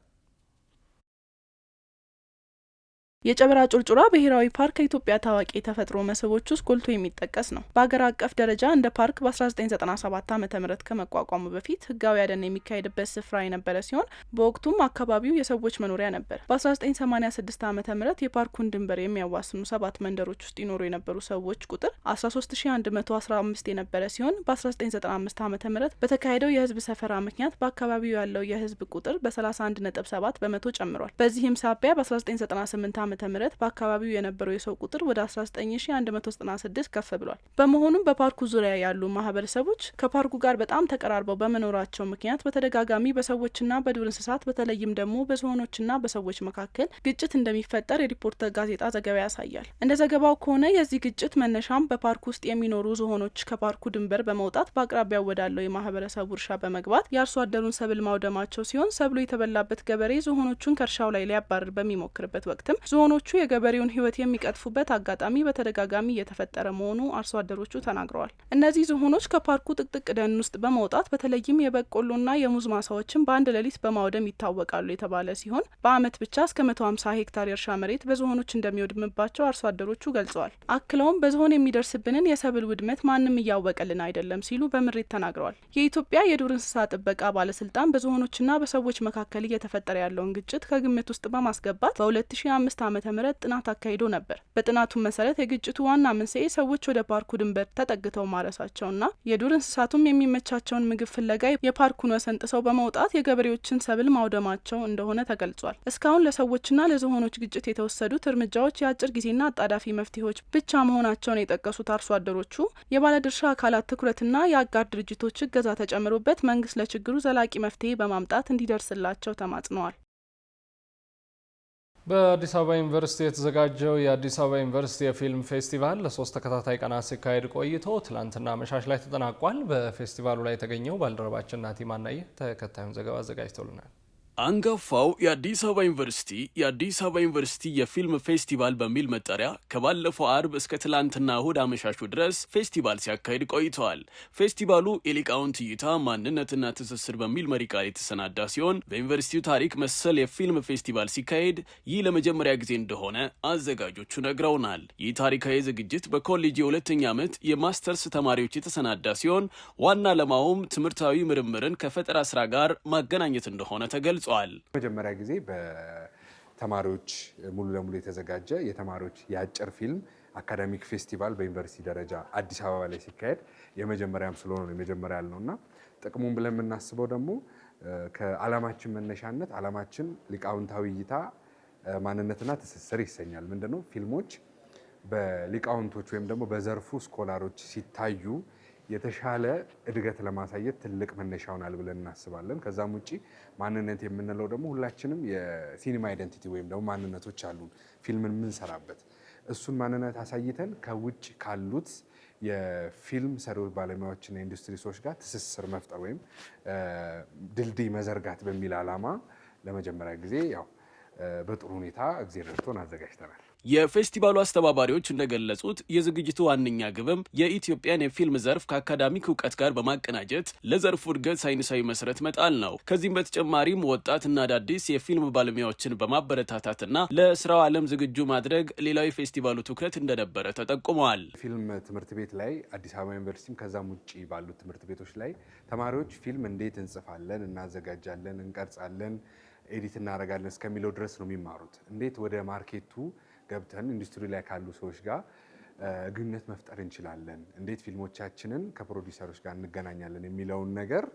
[SPEAKER 8] የጨበራ ጩርጩራ ብሔራዊ ፓርክ ከኢትዮጵያ ታዋቂ የተፈጥሮ መስህቦች ውስጥ ጎልቶ የሚጠቀስ ነው። በሀገር አቀፍ ደረጃ እንደ ፓርክ በ1997 ዓ.ም ከመቋቋሙ በፊት ህጋዊ አደን የሚካሄድበት ስፍራ የነበረ ሲሆን በወቅቱም አካባቢው የሰዎች መኖሪያ ነበር። በ1986 ዓ.ም የፓርኩን ድንበር የሚያዋስኑ 7 መንደሮች ውስጥ ይኖሩ የነበሩ ሰዎች ቁጥር 13115 የነበረ ሲሆን በ1995 ዓ.ም በተካሄደው የህዝብ ሰፈራ ምክንያት በአካባቢው ያለው የህዝብ ቁጥር በ31.7 በመቶ ጨምሯል። በዚህም ሳቢያ በ1998 ዓ.ም በአካባቢው የነበረው የሰው ቁጥር ወደ 19196 ከፍ ብሏል። በመሆኑም በፓርኩ ዙሪያ ያሉ ማህበረሰቦች ከፓርኩ ጋር በጣም ተቀራርበው በመኖራቸው ምክንያት በተደጋጋሚ በሰዎችና በዱር እንስሳት በተለይም ደግሞ በዝሆኖችና በሰዎች መካከል ግጭት እንደሚፈጠር የሪፖርተር ጋዜጣ ዘገባ ያሳያል። እንደ ዘገባው ከሆነ የዚህ ግጭት መነሻም በፓርኩ ውስጥ የሚኖሩ ዝሆኖች ከፓርኩ ድንበር በመውጣት በአቅራቢያው ወዳለው የማህበረሰቡ እርሻ በመግባት የአርሶ አደሩን ሰብል ማውደማቸው ሲሆን ሰብሉ የተበላበት ገበሬ ዝሆኖቹን ከእርሻው ላይ ሊያባርር በሚሞክርበት ወቅትም ዝሆኖቹ የገበሬውን ሕይወት የሚቀጥፉበት አጋጣሚ በተደጋጋሚ እየተፈጠረ መሆኑ አርሶ አደሮቹ ተናግረዋል። እነዚህ ዝሆኖች ከፓርኩ ጥቅጥቅ ደን ውስጥ በመውጣት በተለይም የበቆሎና የሙዝ ማሳዎችን በአንድ ሌሊት በማውደም ይታወቃሉ የተባለ ሲሆን በዓመት ብቻ እስከ 150 ሄክታር የእርሻ መሬት በዝሆኖች እንደሚወድምባቸው አርሶ አደሮቹ ገልጸዋል። አክለውም በዝሆን የሚደርስብንን የሰብል ውድመት ማንም እያወቀልን አይደለም ሲሉ በምሬት ተናግረዋል። የኢትዮጵያ የዱር እንስሳ ጥበቃ ባለስልጣን በዝሆኖችና በሰዎች መካከል እየተፈጠረ ያለውን ግጭት ከግምት ውስጥ በማስገባት በ2005 ዓ.ም ጥናት አካሂዶ ነበር። በጥናቱ መሰረት የግጭቱ ዋና መንስኤ ሰዎች ወደ ፓርኩ ድንበር ተጠግተው ማረሳቸውና የዱር እንስሳቱም የሚመቻቸውን ምግብ ፍለጋ የፓርኩን ወሰን ጥሰው በመውጣት የገበሬዎችን ሰብል ማውደማቸው እንደሆነ ተገልጿል። እስካሁን ለሰዎችና ለዝሆኖች ግጭት የተወሰዱት እርምጃዎች የአጭር ጊዜና አጣዳፊ መፍትሄዎች ብቻ መሆናቸውን የጠቀሱት አርሶ አደሮቹ የባለድርሻ አካላት ትኩረትና የአጋር ድርጅቶች እገዛ ተጨምሮበት መንግስት ለችግሩ ዘላቂ መፍትሄ በማምጣት እንዲደርስላቸው ተማጽነዋል።
[SPEAKER 1] በአዲስ አበባ ዩኒቨርሲቲ የተዘጋጀው የአዲስ አበባ ዩኒቨርሲቲ የፊልም ፌስቲቫል ለ3 ተከታታይ ቀናት ሲካሄድ ቆይቶ ትላንትና አመሻሽ ላይ ተጠናቋል። በፌስቲቫሉ ላይ የተገኘው ባልደረባችን ናቲ ማናየ ተከታዩን ዘገባ አዘጋጅቶልናል።
[SPEAKER 9] አንጋፋው የአዲስ አበባ ዩኒቨርሲቲ የፊልም ፌስቲቫል በሚል መጠሪያ ከባለፈው አርብ እስከ ትላንትና እሁድ አመሻሹ ድረስ ፌስቲቫል ሲያካሂድ ቆይተዋል። ፌስቲቫሉ የሊቃውንት እይታ ማንነትና ትስስር በሚል መሪ ቃል የተሰናዳ ሲሆን በዩኒቨርሲቲው ታሪክ መሰል የፊልም ፌስቲቫል ሲካሄድ ይህ ለመጀመሪያ ጊዜ እንደሆነ አዘጋጆቹ ነግረውናል። ይህ ታሪካዊ ዝግጅት በኮሌጅ የሁለተኛ ዓመት የማስተርስ ተማሪዎች የተሰናዳ ሲሆን ዋና ዓላማውም ትምህርታዊ ምርምርን ከፈጠራ ስራ ጋር ማገናኘት እንደሆነ ተገልጿል።
[SPEAKER 10] መጀመሪያ ጊዜ በተማሪዎች ሙሉ ለሙሉ የተዘጋጀ የተማሪዎች የአጭር ፊልም አካዳሚክ ፌስቲቫል በዩኒቨርሲቲ ደረጃ አዲስ አበባ ላይ ሲካሄድ የመጀመሪያም ስለሆነ ነው የመጀመሪያ ያልነውና ጥቅሙን ብለን የምናስበው ደግሞ ከዓላማችን መነሻነት ዓላማችን ሊቃውንታዊ እይታ ማንነትና ትስስር ይሰኛል። ምንድነው ፊልሞች በሊቃውንቶች ወይም ደግሞ በዘርፉ ስኮላሮች ሲታዩ የተሻለ እድገት ለማሳየት ትልቅ መነሻ ይሆናል ብለን እናስባለን። ከዛም ውጪ ማንነት የምንለው ደግሞ ሁላችንም የሲኒማ አይደንቲቲ ወይም ደግሞ ማንነቶች አሉን ፊልምን የምንሰራበት እሱን ማንነት አሳይተን ከውጭ ካሉት የፊልም ሰሪዎች ባለሙያዎችና ኢንዱስትሪ ሰዎች ጋር ትስስር መፍጠር ወይም ድልድይ መዘርጋት በሚል ዓላማ ለመጀመሪያ ጊዜ ያው በጥሩ ሁኔታ እግዚአብሔር ረድቶን አዘጋጅተናል።
[SPEAKER 9] የፌስቲቫሉ አስተባባሪዎች እንደገለጹት የዝግጅቱ ዋነኛ ግብም የኢትዮጵያን የፊልም ዘርፍ ከአካዳሚክ እውቀት ጋር በማቀናጀት ለዘርፉ እድገት ሳይንሳዊ መሰረት መጣል ነው። ከዚህም በተጨማሪም ወጣትና አዳዲስ የፊልም ባለሙያዎችን በማበረታታትና ለስራው ዓለም ዝግጁ ማድረግ ሌላው የፌስቲቫሉ ትኩረት እንደነበረ ተጠቁመዋል።
[SPEAKER 10] ፊልም ትምህርት ቤት ላይ አዲስ አበባ ዩኒቨርሲቲም ከዛም ውጭ ባሉት ትምህርት ቤቶች ላይ ተማሪዎች ፊልም እንዴት እንጽፋለን፣ እናዘጋጃለን፣ እንቀርጻለን፣ ኤዲት እናደርጋለን እስከሚለው ድረስ ነው የሚማሩት። እንዴት ወደ ማርኬቱ ገብተን ኢንዱስትሪ ላይ ካሉ ሰዎች ጋር ግንኙነት መፍጠር እንችላለን፣ እንዴት ፊልሞቻችንን ከፕሮዲውሰሮች ጋር እንገናኛለን የሚለውን ነገር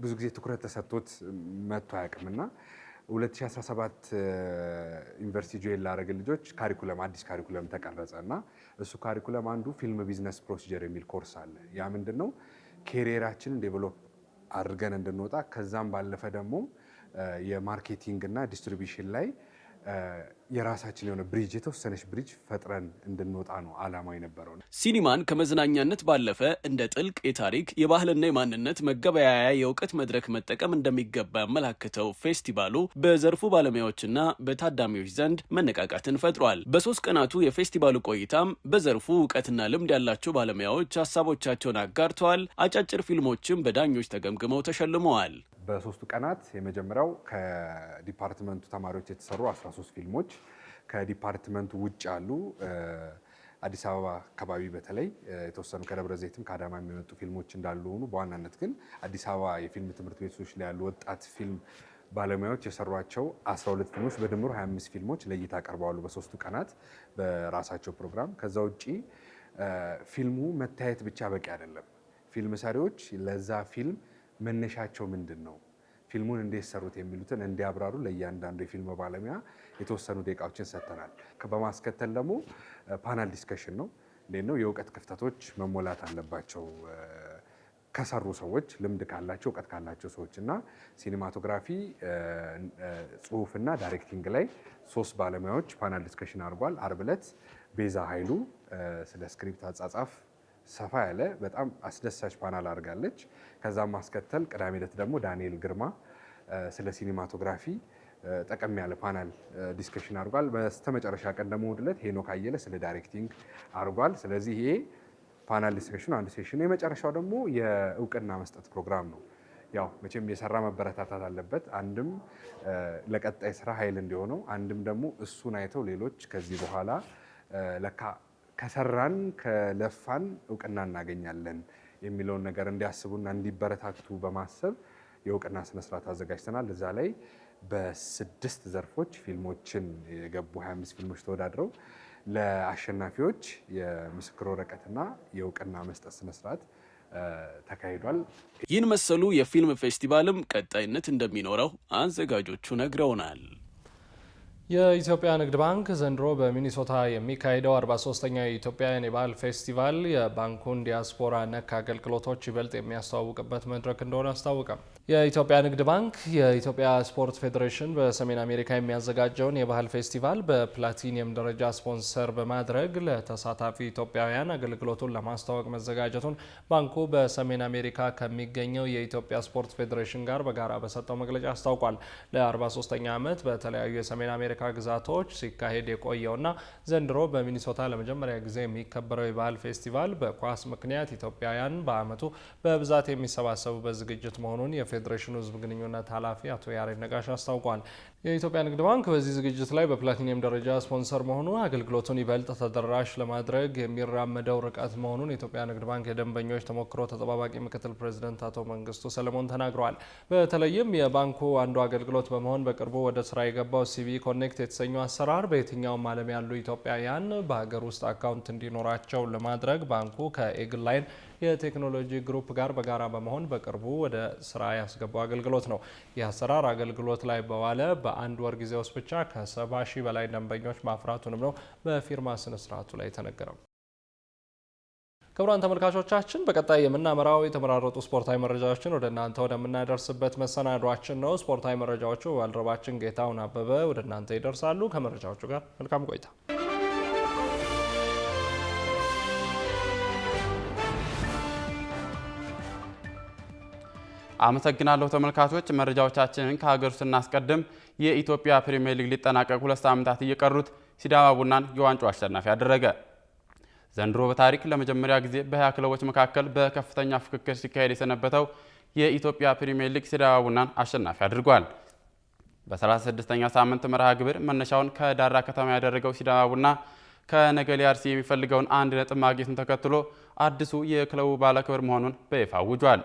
[SPEAKER 10] ብዙ ጊዜ ትኩረት ተሰጥቶት መጥቶ አያውቅምና 2017 ዩኒቨርሲቲ ጆይን ላደረግን ልጆች አዲስ ካሪኩለም ተቀረጸ እና እሱ ካሪኩለም አንዱ ፊልም ቢዝነስ ፕሮሲጀር የሚል ኮርስ አለ። ያ ምንድን ነው? ኬሪየራችንን ዴቨሎፕ አድርገን እንድንወጣ ከዛም ባለፈ ደግሞ የማርኬቲንግ እና ዲስትሪቢዩሽን ላይ የራሳችን የሆነ ብሪጅ የተወሰነች ብሪጅ ፈጥረን እንድንወጣ ነው አላማው የነበረው።
[SPEAKER 9] ሲኒማን ከመዝናኛነት ባለፈ እንደ ጥልቅ የታሪክ የባህልና የማንነት መገበያያ የእውቀት መድረክ መጠቀም እንደሚገባ ያመላክተው ፌስቲቫሉ በዘርፉ ባለሙያዎችና በታዳሚዎች ዘንድ መነቃቃትን ፈጥሯል። በ3 ቀናቱ የፌስቲቫሉ ቆይታም በዘርፉ እውቀትና ልምድ ያላቸው ባለሙያዎች ሀሳቦቻቸውን አጋርተዋል። አጫጭር ፊልሞችም በዳኞች ተገምግመው ተሸልመዋል።
[SPEAKER 10] በ3ቱ ቀናት የመጀመሪያው ከዲፓርትመንቱ ተማሪዎች የተሰሩ 13 ፊልሞች ከዲፓርትመንቱ ውጭ ያሉ አዲስ አበባ አካባቢ በተለይ የተወሰኑ ከደብረ ዘይትም ከአዳማ የሚመጡ ፊልሞች እንዳሉ ሆኑ በዋናነት ግን አዲስ አበባ የፊልም ትምህርት ቤቶች ላይ ያሉ ወጣት ፊልም ባለሙያዎች የሰሯቸው 12 ፊልሞች በድምሩ 25 ፊልሞች ለእይታ ቀርበዋሉ በ3ቱ ቀናት በራሳቸው ፕሮግራም። ከዛ ውጭ ፊልሙ መታየት ብቻ በቂ አይደለም። ፊልም ሰሪዎች ለዛ ፊልም መነሻቸው ምንድን ነው፣ ፊልሙን እንዴት ሰሩት የሚሉትን እንዲያብራሩ ለእያንዳንዱ የፊልም ባለሙያ የተወሰኑ ደቂቃዎችን ሰጥተናል። በማስከተል ደግሞ ፓናል ዲስከሽን ነው። እንዴት ነው የእውቀት ክፍተቶች መሞላት አለባቸው ከሰሩ ሰዎች፣ ልምድ ካላቸው እውቀት ካላቸው ሰዎች እና ሲኒማቶግራፊ፣ ጽሁፍና ዳይሬክቲንግ ላይ 3 ባለሙያዎች ፓናል ዲስከሽን አድርጓል። አርብ ዕለት ቤዛ ኃይሉ ስለ ስክሪፕት አጻጻፍ ሰፋ ያለ በጣም አስደሳች ፓናል አድርጋለች። ከዛም ማስከተል ቅዳሜ ዕለት ደግሞ ዳንኤል ግርማ ስለ ሲኒማቶግራፊ ጠቀም ያለ ፓናል ዲስከሽን አድርጓል። በስተመጨረሻ ቀን ደግሞ እሑድ ዕለት ሄኖክ አየለ ስለ ዳይሬክቲንግ አድርጓል። ስለዚህ ይሄ ፓናል ዲስከሽኑ አንዱ ሴሽን ነው። የመጨረሻው ደግሞ የእውቅና መስጠት ፕሮግራም ነው። ያው መቼም የሰራ መበረታታት አለበት። አንድም ለቀጣይ ስራ ኃይል እንዲሆነው፣ አንድም ደግሞ እሱን አይተው ሌሎች ከዚህ በኋላ ለካ ከሰራን ከለፋን እውቅና እናገኛለን የሚለውን ነገር እንዲያስቡና እንዲበረታቱ በማሰብ የእውቅና ስነስርዓት አዘጋጅተናል። እዛ ላይ በ6 ዘርፎች ፊልሞችን የገቡ 25 ፊልሞች ተወዳድረው ለአሸናፊዎች የምስክር ወረቀትና የእውቅና መስጠት ስነስርዓት ተካሂዷል።
[SPEAKER 9] ይህን መሰሉ የፊልም ፌስቲቫልም ቀጣይነት እንደሚኖረው አዘጋጆቹ ነግረውናል።
[SPEAKER 1] የኢትዮጵያ ንግድ ባንክ ዘንድሮ በሚኒሶታ የሚካሄደው 43ኛው የኢትዮጵያውያን የባህል ፌስቲቫል የባንኩን ዲያስፖራ ነክ አገልግሎቶች ይበልጥ የሚያስተዋውቅበት መድረክ እንደሆነ አስታወቀ። የኢትዮጵያ ንግድ ባንክ የኢትዮጵያ ስፖርት ፌዴሬሽን በሰሜን አሜሪካ የሚያዘጋጀውን የባህል ፌስቲቫል በፕላቲኒየም ደረጃ ስፖንሰር በማድረግ ለተሳታፊ ኢትዮጵያውያን አገልግሎቱን ለማስተዋወቅ መዘጋጀቱን ባንኩ በሰሜን አሜሪካ ከሚገኘው የኢትዮጵያ ስፖርት ፌዴሬሽን ጋር በጋራ በሰጠው መግለጫ አስታውቋል። ለ43ኛ ዓመት በተለያዩ የሰሜን አሜሪካ ግዛቶች ሲካሄድ የቆየውና ዘንድሮ በሚኒሶታ ለመጀመሪያ ጊዜ የሚከበረው የባህል ፌስቲቫል በኳስ ምክንያት ኢትዮጵያውያን በዓመቱ በብዛት የሚሰባሰቡበት ዝግጅት መሆኑን የፌዴሬሽኑ ሕዝብ ግንኙነት ኃላፊ አቶ ያሬድ ነጋሽ አስታውቋል። የኢትዮጵያ ንግድ ባንክ በዚህ ዝግጅት ላይ በፕላቲኒየም ደረጃ ስፖንሰር መሆኑ አገልግሎቱን ይበልጥ ተደራሽ ለማድረግ የሚራመደው ርቀት መሆኑን የኢትዮጵያ ንግድ ባንክ የደንበኞች ተሞክሮ ተጠባባቂ ምክትል ፕሬዚደንት አቶ መንግስቱ ሰለሞን ተናግረዋል። በተለይም የባንኩ አንዱ አገልግሎት በመሆን በቅርቡ ወደ ስራ የገባው ሲቢ ኮኔክት የተሰኘው አሰራር በየትኛውም ዓለም ያሉ ኢትዮጵያውያን በሀገር ውስጥ አካውንት እንዲኖራቸው ለማድረግ ባንኩ ከኤግል ላይን የቴክኖሎጂ ግሩፕ ጋር በጋራ በመሆን በቅርቡ ወደ ስራ ያስገባው አገልግሎት ነው። ይህ አሰራር አገልግሎት ላይ በዋለ በአንድ ወር ጊዜ ውስጥ ብቻ ከ70 ሺህ በላይ ደንበኞች ማፍራቱንም ነው በፊርማ ስነስርዓቱ ላይ ተነገረው። ክቡራን ተመልካቾቻችን በቀጣይ የምናመራው የተመራረጡ ስፖርታዊ መረጃዎችን ወደ እናንተ ወደምናደርስበት መሰናዷችን ነው። ስፖርታዊ መረጃዎቹ ባልደረባችን ጌታውን አበበ ወደ እናንተ ይደርሳሉ። ከመረጃዎቹ ጋር መልካም ቆይታ።
[SPEAKER 11] አመሰግናለሁ ተመልካቾች። መረጃዎቻችንን ከሀገር ውስጥ እናስቀድም። የኢትዮጵያ ፕሪሚየር ሊግ ሊጠናቀቅ 2 ሳምንታት እየቀሩት ሲዳማ ቡናን የዋንጫው አሸናፊ አደረገ። ዘንድሮ በታሪክ ለመጀመሪያ ጊዜ በ20 ክለቦች መካከል በከፍተኛ ፍክክር ሲካሄድ የሰነበተው የኢትዮጵያ ፕሪሚየር ሊግ ሲዳማ ቡናን አሸናፊ አድርጓል። በ36ኛ ሳምንት መርሃ ግብር መነሻውን ከዳራ ከተማ ያደረገው ሲዳማ ቡና ከነገሌ አርሲ የሚፈልገውን 1 ነጥብ ማግኘቱን ተከትሎ አዲሱ የክለቡ ባለክብር መሆኑን በይፋ አውጇል።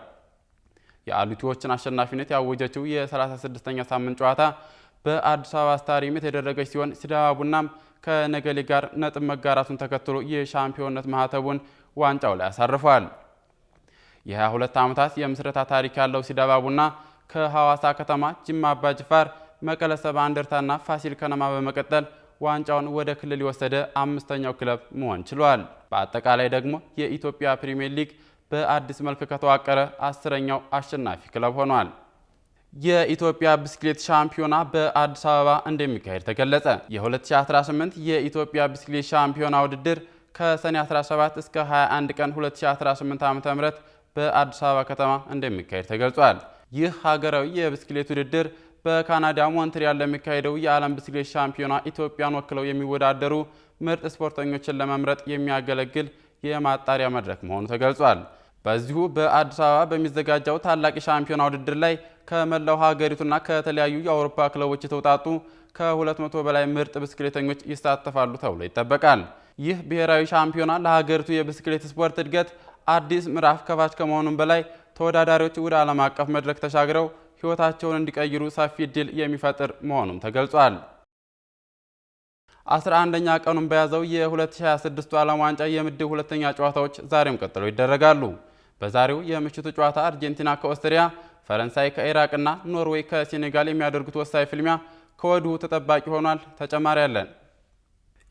[SPEAKER 11] የአሉቲዎችን አሸናፊነት ያወጀችው የ36ኛ ሳምንት ጨዋታ በአዲስ አበባ ስታዲየም የተደረገች ሲሆን ሲዳማ ቡናም ከነገሌ ጋር ነጥብ መጋራቱን ተከትሎ የሻምፒዮንነት ማህተቡን ዋንጫው ላይ አሳርፏል። የ22 ዓመታት የምስረታ ታሪክ ያለው ሲዳማ ቡና ከሐዋሳ ከተማ፣ ጅማ አባጅፋር፣ መቀለ ሰባ እንደርታና ፋሲል ከነማ በመቀጠል ዋንጫውን ወደ ክልል የወሰደ 5ኛው ክለብ መሆን ችሏል። በአጠቃላይ ደግሞ የኢትዮጵያ ፕሪሚየር ሊግ በአዲስ መልክ ከተዋቀረ 10ኛው አሸናፊ ክለብ ሆኗል። የኢትዮጵያ ብስክሌት ሻምፒዮና በአዲስ አበባ እንደሚካሄድ ተገለጸ። የ2018 የኢትዮጵያ ብስክሌት ሻምፒዮና ውድድር ከሰኔ 17 እስከ 21 ቀን 2018 ዓ.ም በአዲስ አበባ ከተማ እንደሚካሄድ ተገልጿል። ይህ ሀገራዊ የብስክሌት ውድድር በካናዳ ሞንትሪያል ለሚካሄደው የዓለም ብስክሌት ሻምፒዮና ኢትዮጵያን ወክለው የሚወዳደሩ ምርጥ ስፖርተኞችን ለመምረጥ የሚያገለግል የማጣሪያ መድረክ መሆኑ ተገልጿል። በዚሁ በአዲስ አበባ በሚዘጋጀው ታላቅ የሻምፒዮና ውድድር ላይ ከመላው ሀገሪቱና ከተለያዩ የአውሮፓ ክለቦች የተውጣጡ ከ200 በላይ ምርጥ ብስክሌተኞች ይሳተፋሉ ተብሎ ይጠበቃል። ይህ ብሔራዊ ሻምፒዮና ለሀገሪቱ የብስክሌት ስፖርት እድገት አዲስ ምዕራፍ ከፋች ከመሆኑም በላይ ተወዳዳሪዎች ወደ ዓለም አቀፍ መድረክ ተሻግረው ሕይወታቸውን እንዲቀይሩ ሰፊ ዕድል የሚፈጥር መሆኑም ተገልጿል። 11ኛ ቀኑን በያዘው የ2026 ዓለም ዋንጫ የምድብ ሁለተኛ ጨዋታዎች ዛሬም ቀጥለው ይደረጋሉ። በዛሬው የምሽቱ ጨዋታ አርጀንቲና ከኦስትሪያ፣ ፈረንሳይ ከኢራቅና ኖርዌይ ከሴኔጋል የሚያደርጉት ወሳኝ ፍልሚያ ከወዲሁ ተጠባቂ ሆኗል። ተጨማሪ ያለን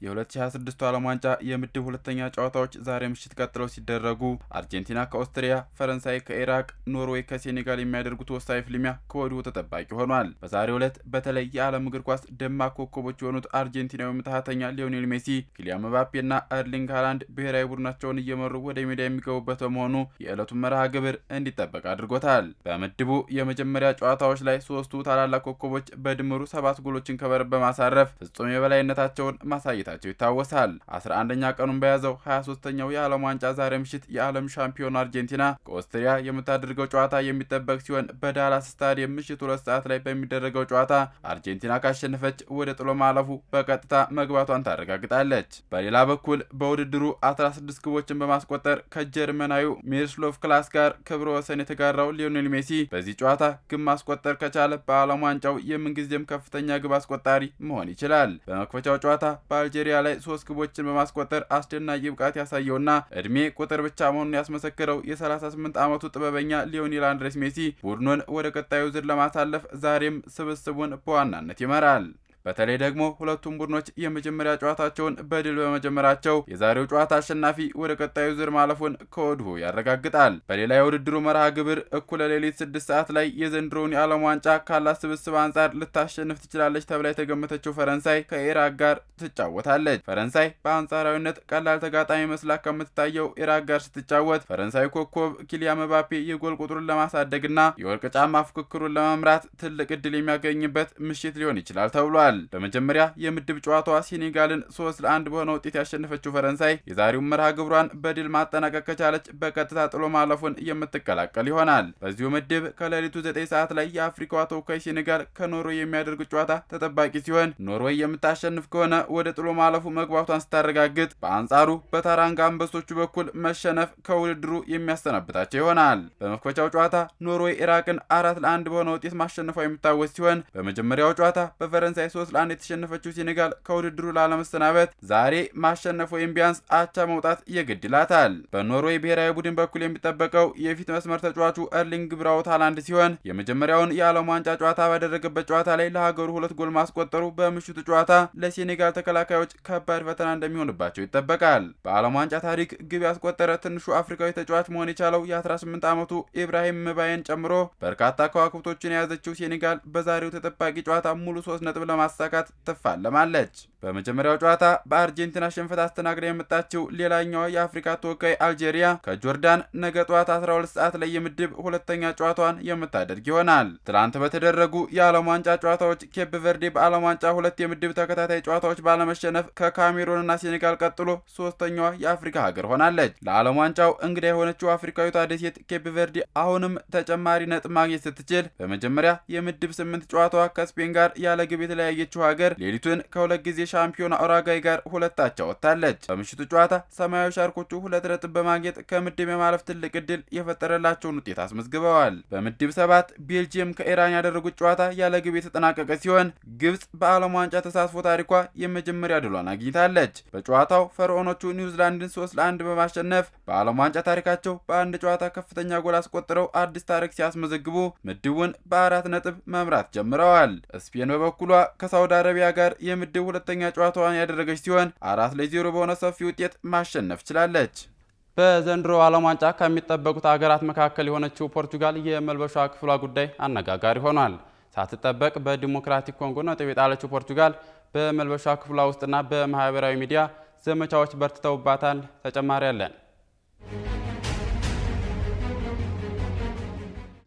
[SPEAKER 11] የ2026 ዓለም ዋንጫ የምድብ ሁለተኛ ጨዋታዎች ዛሬ ምሽት ቀጥለው ሲደረጉ አርጀንቲና ከኦስትሪያ፣ ፈረንሳይ ከኢራቅ፣ ኖርዌይ ከሴኔጋል የሚያደርጉት ወሳኝ ፍልሚያ ከወዲሁ ተጠባቂ ሆኗል። በዛሬው ዕለት በተለይ የዓለም እግር ኳስ ደማቅ ኮከቦች የሆኑት አርጀንቲናዊ ምትሃተኛ ሊዮኔል ሜሲ፣ ኪሊያን ምባፔና ኤርሊንግ ሃላንድ ብሔራዊ ቡድናቸውን እየመሩ ወደ ሜዳ የሚገቡበት በመሆኑ የዕለቱን መርሃ ግብር እንዲጠበቅ አድርጎታል። በምድቡ የመጀመሪያ ጨዋታዎች ላይ ሶስቱ ታላላቅ ኮከቦች በድምሩ 7 ጎሎችን ከመረብ በማሳረፍ ፍጹም የበላይነታቸውን ማሳየት ማግኘታቸው ይታወሳል። 11ኛ ቀኑን በያዘው 23ኛው የዓለም ዋንጫ ዛሬ ምሽት የዓለም ሻምፒዮን አርጀንቲና ከኦስትሪያ የምታደርገው ጨዋታ የሚጠበቅ ሲሆን በዳላስ ስታዲየም ምሽት 2 ሰዓት ላይ በሚደረገው ጨዋታ አርጀንቲና ካሸነፈች ወደ ጥሎ ማለፉ በቀጥታ መግባቷን ታረጋግጣለች። በሌላ በኩል በውድድሩ 16 ግቦችን በማስቆጠር ከጀርመናዊው ሚሮስላቭ ክላስ ጋር ክብረ ወሰን የተጋራው ሊዮኔል ሜሲ በዚህ ጨዋታ ግብ ማስቆጠር ከቻለ በዓለም ዋንጫው የምንጊዜም ከፍተኛ ግብ አስቆጣሪ መሆን ይችላል። በመክፈቻው ጨዋታ በአልጄሪያ ላይ 3 ግቦችን በማስቆጠር አስደናቂ ብቃት ያሳየውና እድሜ ቁጥር ብቻ መሆኑን ያስመሰከረው የ38 ዓመቱ ጥበበኛ ሊዮኔል አንድሬስ ሜሲ ቡድኑን ወደ ቀጣዩ ዙር ለማሳለፍ ዛሬም ስብስቡን በዋናነት ይመራል። በተለይ ደግሞ ሁለቱም ቡድኖች የመጀመሪያ ጨዋታቸውን በድል በመጀመራቸው የዛሬው ጨዋታ አሸናፊ ወደ ቀጣዩ ዙር ማለፉን ከወዲሁ ያረጋግጣል። በሌላ የውድድሩ መርሃ ግብር እኩለ ሌሊት 6 ሰዓት ላይ የዘንድሮውን የዓለም ዋንጫ ካላት ስብስብ አንጻር ልታሸንፍ ትችላለች ተብላ የተገመተችው ፈረንሳይ ከኢራቅ ጋር ትጫወታለች። ፈረንሳይ በአንጻራዊነት ቀላል ተጋጣሚ መስላ ከምትታየው ኢራቅ ጋር ስትጫወት ፈረንሳይ ኮከብ ኪሊያን ምባፔ የጎል ቁጥሩን ለማሳደግና የወርቅ ጫማ ፉክክሩን ለመምራት ትልቅ እድል የሚያገኝበት ምሽት ሊሆን ይችላል ተብሏል። በመጀመሪያ የምድብ ጨዋታዋ ሴኔጋልን 3-1 በሆነ ውጤት ያሸነፈችው ፈረንሳይ የዛሬውን መርሃ ግብሯን በድል ማጠናቀቅ ከቻለች በቀጥታ ጥሎ ማለፉን የምትቀላቀል ይሆናል። በዚሁ ምድብ ከሌሊቱ 9 ሰዓት ላይ የአፍሪካዋ ተወካይ ሴኔጋል ከኖርዌይ የሚያደርጉት ጨዋታ ተጠባቂ ሲሆን ኖርዌይ የምታሸንፍ ከሆነ ወደ ጥሎ ማለፉ መግባቷን ስታረጋግጥ፣ በአንጻሩ በታራንጋ አንበሶቹ በኩል መሸነፍ ከውድድሩ የሚያሰናብታቸው ይሆናል። በመክፈቻው ጨዋታ ኖርዌይ ኢራቅን 4-1 በሆነ ውጤት ማሸነፏ የሚታወስ ሲሆን በመጀመሪያው ጨዋታ በፈረንሳይ 3-1 የተሸነፈችው ሴኔጋል ከውድድሩ ላለመሰናበት ዛሬ ማሸነፍ ወይም ቢያንስ አቻ መውጣት የግድ ይላታል። በኖርዌይ ብሔራዊ ቡድን በኩል የሚጠበቀው የፊት መስመር ተጫዋቹ ኤርሊንግ ብራውት ሃላንድ ሲሆን የመጀመሪያውን የዓለም ዋንጫ ጨዋታ ባደረገበት ጨዋታ ላይ ለሀገሩ 2 ጎል ማስቆጠሩ በምሽቱ ጨዋታ ለሴኔጋል ተከላካዮች ከባድ ፈተና እንደሚሆንባቸው ይጠበቃል። በዓለም ዋንጫ ታሪክ ግብ ያስቆጠረ ትንሹ አፍሪካዊ ተጫዋች መሆን የቻለው የ18 ዓመቱ ኢብራሂም ምባዬን ጨምሮ በርካታ ከዋክብቶችን የያዘችው ሴኔጋል በዛሬው ተጠባቂ ጨዋታ ሙሉ 3 ነጥብ ለማሳካት ትፋለማለች። በመጀመሪያው ጨዋታ በአርጀንቲና ሽንፈት አስተናግዳ የመጣችው ሌላኛዋ የአፍሪካ ተወካይ አልጄሪያ ከጆርዳን ነገ ጠዋት 12 ሰዓት ላይ የምድብ ሁለተኛ ጨዋታዋን የምታደርግ ይሆናል። ትላንት በተደረጉ የዓለም ዋንጫ ጨዋታዎች ኬፕ ቨርዴ በዓለም ዋንጫ 2 የምድብ ተከታታይ ጨዋታዎች ባለመሸነፍ ከካሜሩንና ሴኔጋል ቀጥሎ 3ኛዋ የአፍሪካ ሀገር ሆናለች። ለዓለም ዋንጫው እንግዳ የሆነችው አፍሪካዊቷ ደሴት ኬፕ ቨርዴ አሁንም ተጨማሪ ነጥብ ማግኘት ስትችል በመጀመሪያ የምድብ 8 ጨዋታዋ ከስፔን ጋር ያለ ግብ የተለያየችው ሀገር ሌሊቱን ከ2 ጊዜ ሻምፒዮን ኡራጓይ ጋር 2 አቻ ወጥታለች። በምሽቱ ጨዋታ ሰማያዊ ሻርኮቹ 2 ነጥብ በማግኘት ከምድብ የማለፍ ትልቅ እድል የፈጠረላቸውን ውጤት አስመዝግበዋል። በምድብ 7 ቤልጂየም ከኢራን ያደረጉት ጨዋታ ያለ ግብ የተጠናቀቀ ሲሆን ግብጽ በዓለም ዋንጫ ተሳትፎ ታሪኳ የመጀመሪያ ድሏን አግኝታለች። በጨዋታው ፈርዖኖቹ ኒውዚላንድን 3-1 በማሸነፍ በዓለም ዋንጫ ታሪካቸው በአንድ ጨዋታ ከፍተኛ ጎል አስቆጥረው አዲስ ታሪክ ሲያስመዘግቡ ምድቡን በ4 ነጥብ መምራት ጀምረዋል። ስፔን በበኩሏ ከሳውዲ አረቢያ ጋር የምድብ ሁለተኛ ጨዋታዋን ያደረገች ሲሆን 4-0 በሆነ ሰፊ ውጤት ማሸነፍ ችላለች። በዘንድሮ ዓለም ዋንጫ ከሚጠበቁት ሀገራት መካከል የሆነችው ፖርቹጋል የመልበሻ ክፍሏ ጉዳይ አነጋጋሪ ሆኗል። ሳትጠበቅ በዲሞክራቲክ ኮንጎ ነጥብ የጣለችው ፖርቹጋል በመልበሻ ክፍሏ ውስጥና በማህበራዊ ሚዲያ ዘመቻዎች በርትተውባታል። ተጨማሪ ያለን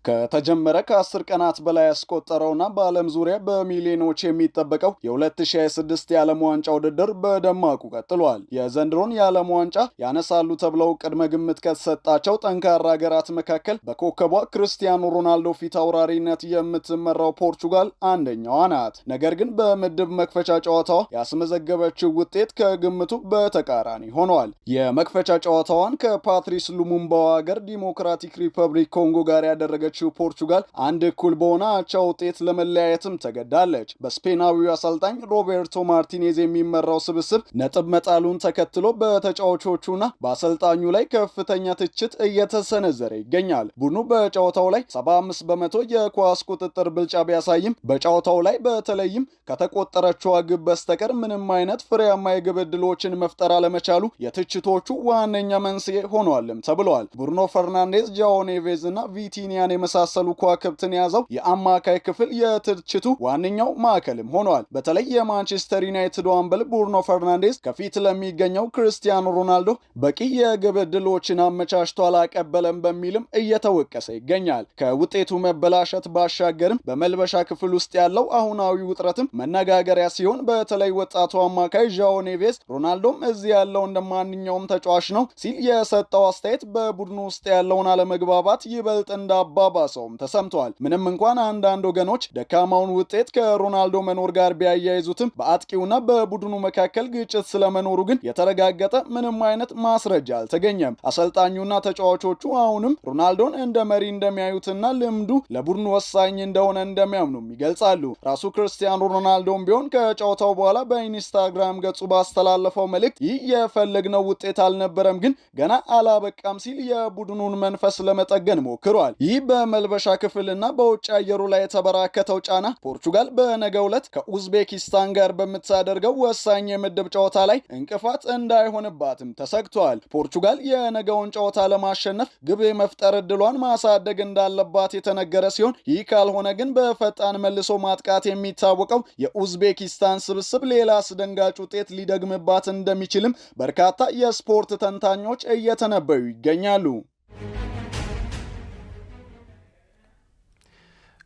[SPEAKER 12] ከተጀመረ ከ10 ቀናት በላይ ያስቆጠረውና በዓለም ዙሪያ በሚሊዮኖች የሚጠበቀው የ2026 የዓለም ዋንጫ ውድድር በደማቁ ቀጥሏል። የዘንድሮን የዓለም ዋንጫ ያነሳሉ ተብለው ቅድመ ግምት ከተሰጣቸው ጠንካራ ሀገራት መካከል በኮከቧ ክርስቲያኖ ሮናልዶ ፊት አውራሪነት የምትመራው ፖርቹጋል አንደኛዋ ናት። ነገር ግን በምድብ መክፈቻ ጨዋታዋ ያስመዘገበችው ውጤት ከግምቱ በተቃራኒ ሆኗል። የመክፈቻ ጨዋታዋን ከፓትሪስ ሉሙምባዋ ሀገር ዲሞክራቲክ ሪፐብሊክ ኮንጎ ጋር ያደረገ ፖርቹጋል 1-1 በሆነ አቻ ውጤት ለመለያየትም ተገዳለች። በስፔናዊው አሰልጣኝ ሮቤርቶ ማርቲኔዝ የሚመራው ስብስብ ነጥብ መጣሉን ተከትሎ በተጫዋቾቹና በአሰልጣኙ ላይ ከፍተኛ ትችት እየተሰነዘረ ይገኛል። ቡድኑ በጨዋታው ላይ 75 በመቶ የኳስ ቁጥጥር ብልጫ ቢያሳይም በጨዋታው ላይ በተለይም ከተቆጠረችው ግብ በስተቀር ምንም አይነት ፍሬያማ የግብ ዕድሎችን መፍጠር አለመቻሉ የትችቶቹ ዋነኛ መንስኤ ሆኗልም ተብሏል። ብሩኖ ፈርናንዴዝ፣ ጃኦ ኔቬዝ እና ቪቲኒያን የመሳሰሉ ከዋክብትን የያዘው የአማካይ ክፍል የትችቱ ዋነኛው ማዕከልም ሆኗል። በተለይ የማንቸስተር ዩናይትድ አምበል ብሩኖ ፈርናንዴዝ ከፊት ለሚገኘው ክርስቲያኖ ሮናልዶ በቂ የግብ ዕድሎችን አመቻችቶ አላቀበለም በሚልም እየተወቀሰ ይገኛል። ከውጤቱ መበላሸት ባሻገርም በመልበሻ ክፍል ውስጥ ያለው አሁናዊ ውጥረትም መነጋገሪያ ሲሆን በተለይ ወጣቱ አማካይ ዣኦ ኔቬስ ሮናልዶም እዚህ ያለው እንደማንኛውም ተጫዋች ነው ሲል የሰጠው አስተያየት በቡድኑ ውስጥ ያለውን አለመግባባት ይበልጥ እንዳባባሰውም ተሰምቷል። ምንም እንኳን አንዳንድ ወገኖች ደካማውን ውጤት ከሮናልዶ መኖር ጋር ቢያያይዙትም በአጥቂውና በቡድኑ መካከል ግጭት ስለመኖሩ ግን የተረጋገጠ ምንም አይነት ማስረጃ አልተገኘም። አሰልጣኙና ተጫዋቾቹ አሁንም ሮናልዶን እንደ መሪ እንደሚያዩትና ልምዱ ለቡድኑ ወሳኝ እንደሆነ እንደሚያምኑም ይገልጻሉ። ራሱ ክርስቲያኖ ሮናልዶም ቢሆን ከጨዋታው በኋላ በኢንስታግራም ገጹ ባስተላለፈው መልእክት ይህ የፈለግነው ውጤት አልነበረም፣ ግን ገና አላበቃም ሲል የቡድኑን መንፈስ ለመጠገን ሞክሯል። ይህ በመልበሻ ክፍልና በውጭ አየሩ ላይ የተበራከተው ጫና ፖርቹጋል በነገው ዕለት ከኡዝቤኪስታን ጋር በምታደርገው ወሳኝ የምድብ ጨዋታ ላይ እንቅፋት እንዳይሆንባትም ተሰግቷል። ፖርቹጋል የነገውን ጨዋታ ለማሸነፍ ግብ የመፍጠር ዕድሏን ማሳደግ እንዳለባት የተነገረ ሲሆን ይህ ካልሆነ ግን በፈጣን መልሶ ማጥቃት የሚታወቀው የኡዝቤኪስታን ስብስብ ሌላ አስደንጋጭ ውጤት ሊደግምባት እንደሚችልም በርካታ የስፖርት ተንታኞች እየተነበዩ ይገኛሉ።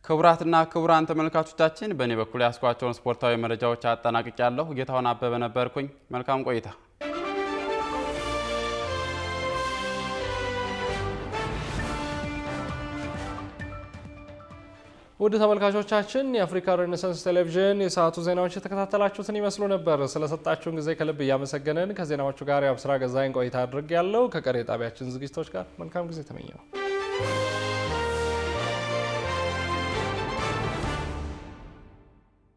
[SPEAKER 11] ክቡራትና ክቡራን ተመልካቾቻችን በእኔ በኩል ያስኳቸውን ስፖርታዊ መረጃዎች አጠናቅቄያለሁ። ጌታውን አበበ ነበርኩኝ። መልካም ቆይታ።
[SPEAKER 1] ውድ ተመልካቾቻችን የአፍሪካ ሬኔሳንስ ቴሌቪዥን የሰዓቱ ዜናዎች የተከታተላችሁትን ይመስሉ ነበር። ስለሰጣችሁን ጊዜ ከልብ እያመሰገንን ከዜናዎቹ ጋር የአብስራ ገዛይን ቆይታ አድርጌያለሁ። ከቀሪ ጣቢያችን ዝግጅቶች ጋር መልካም ጊዜ ተመኘው።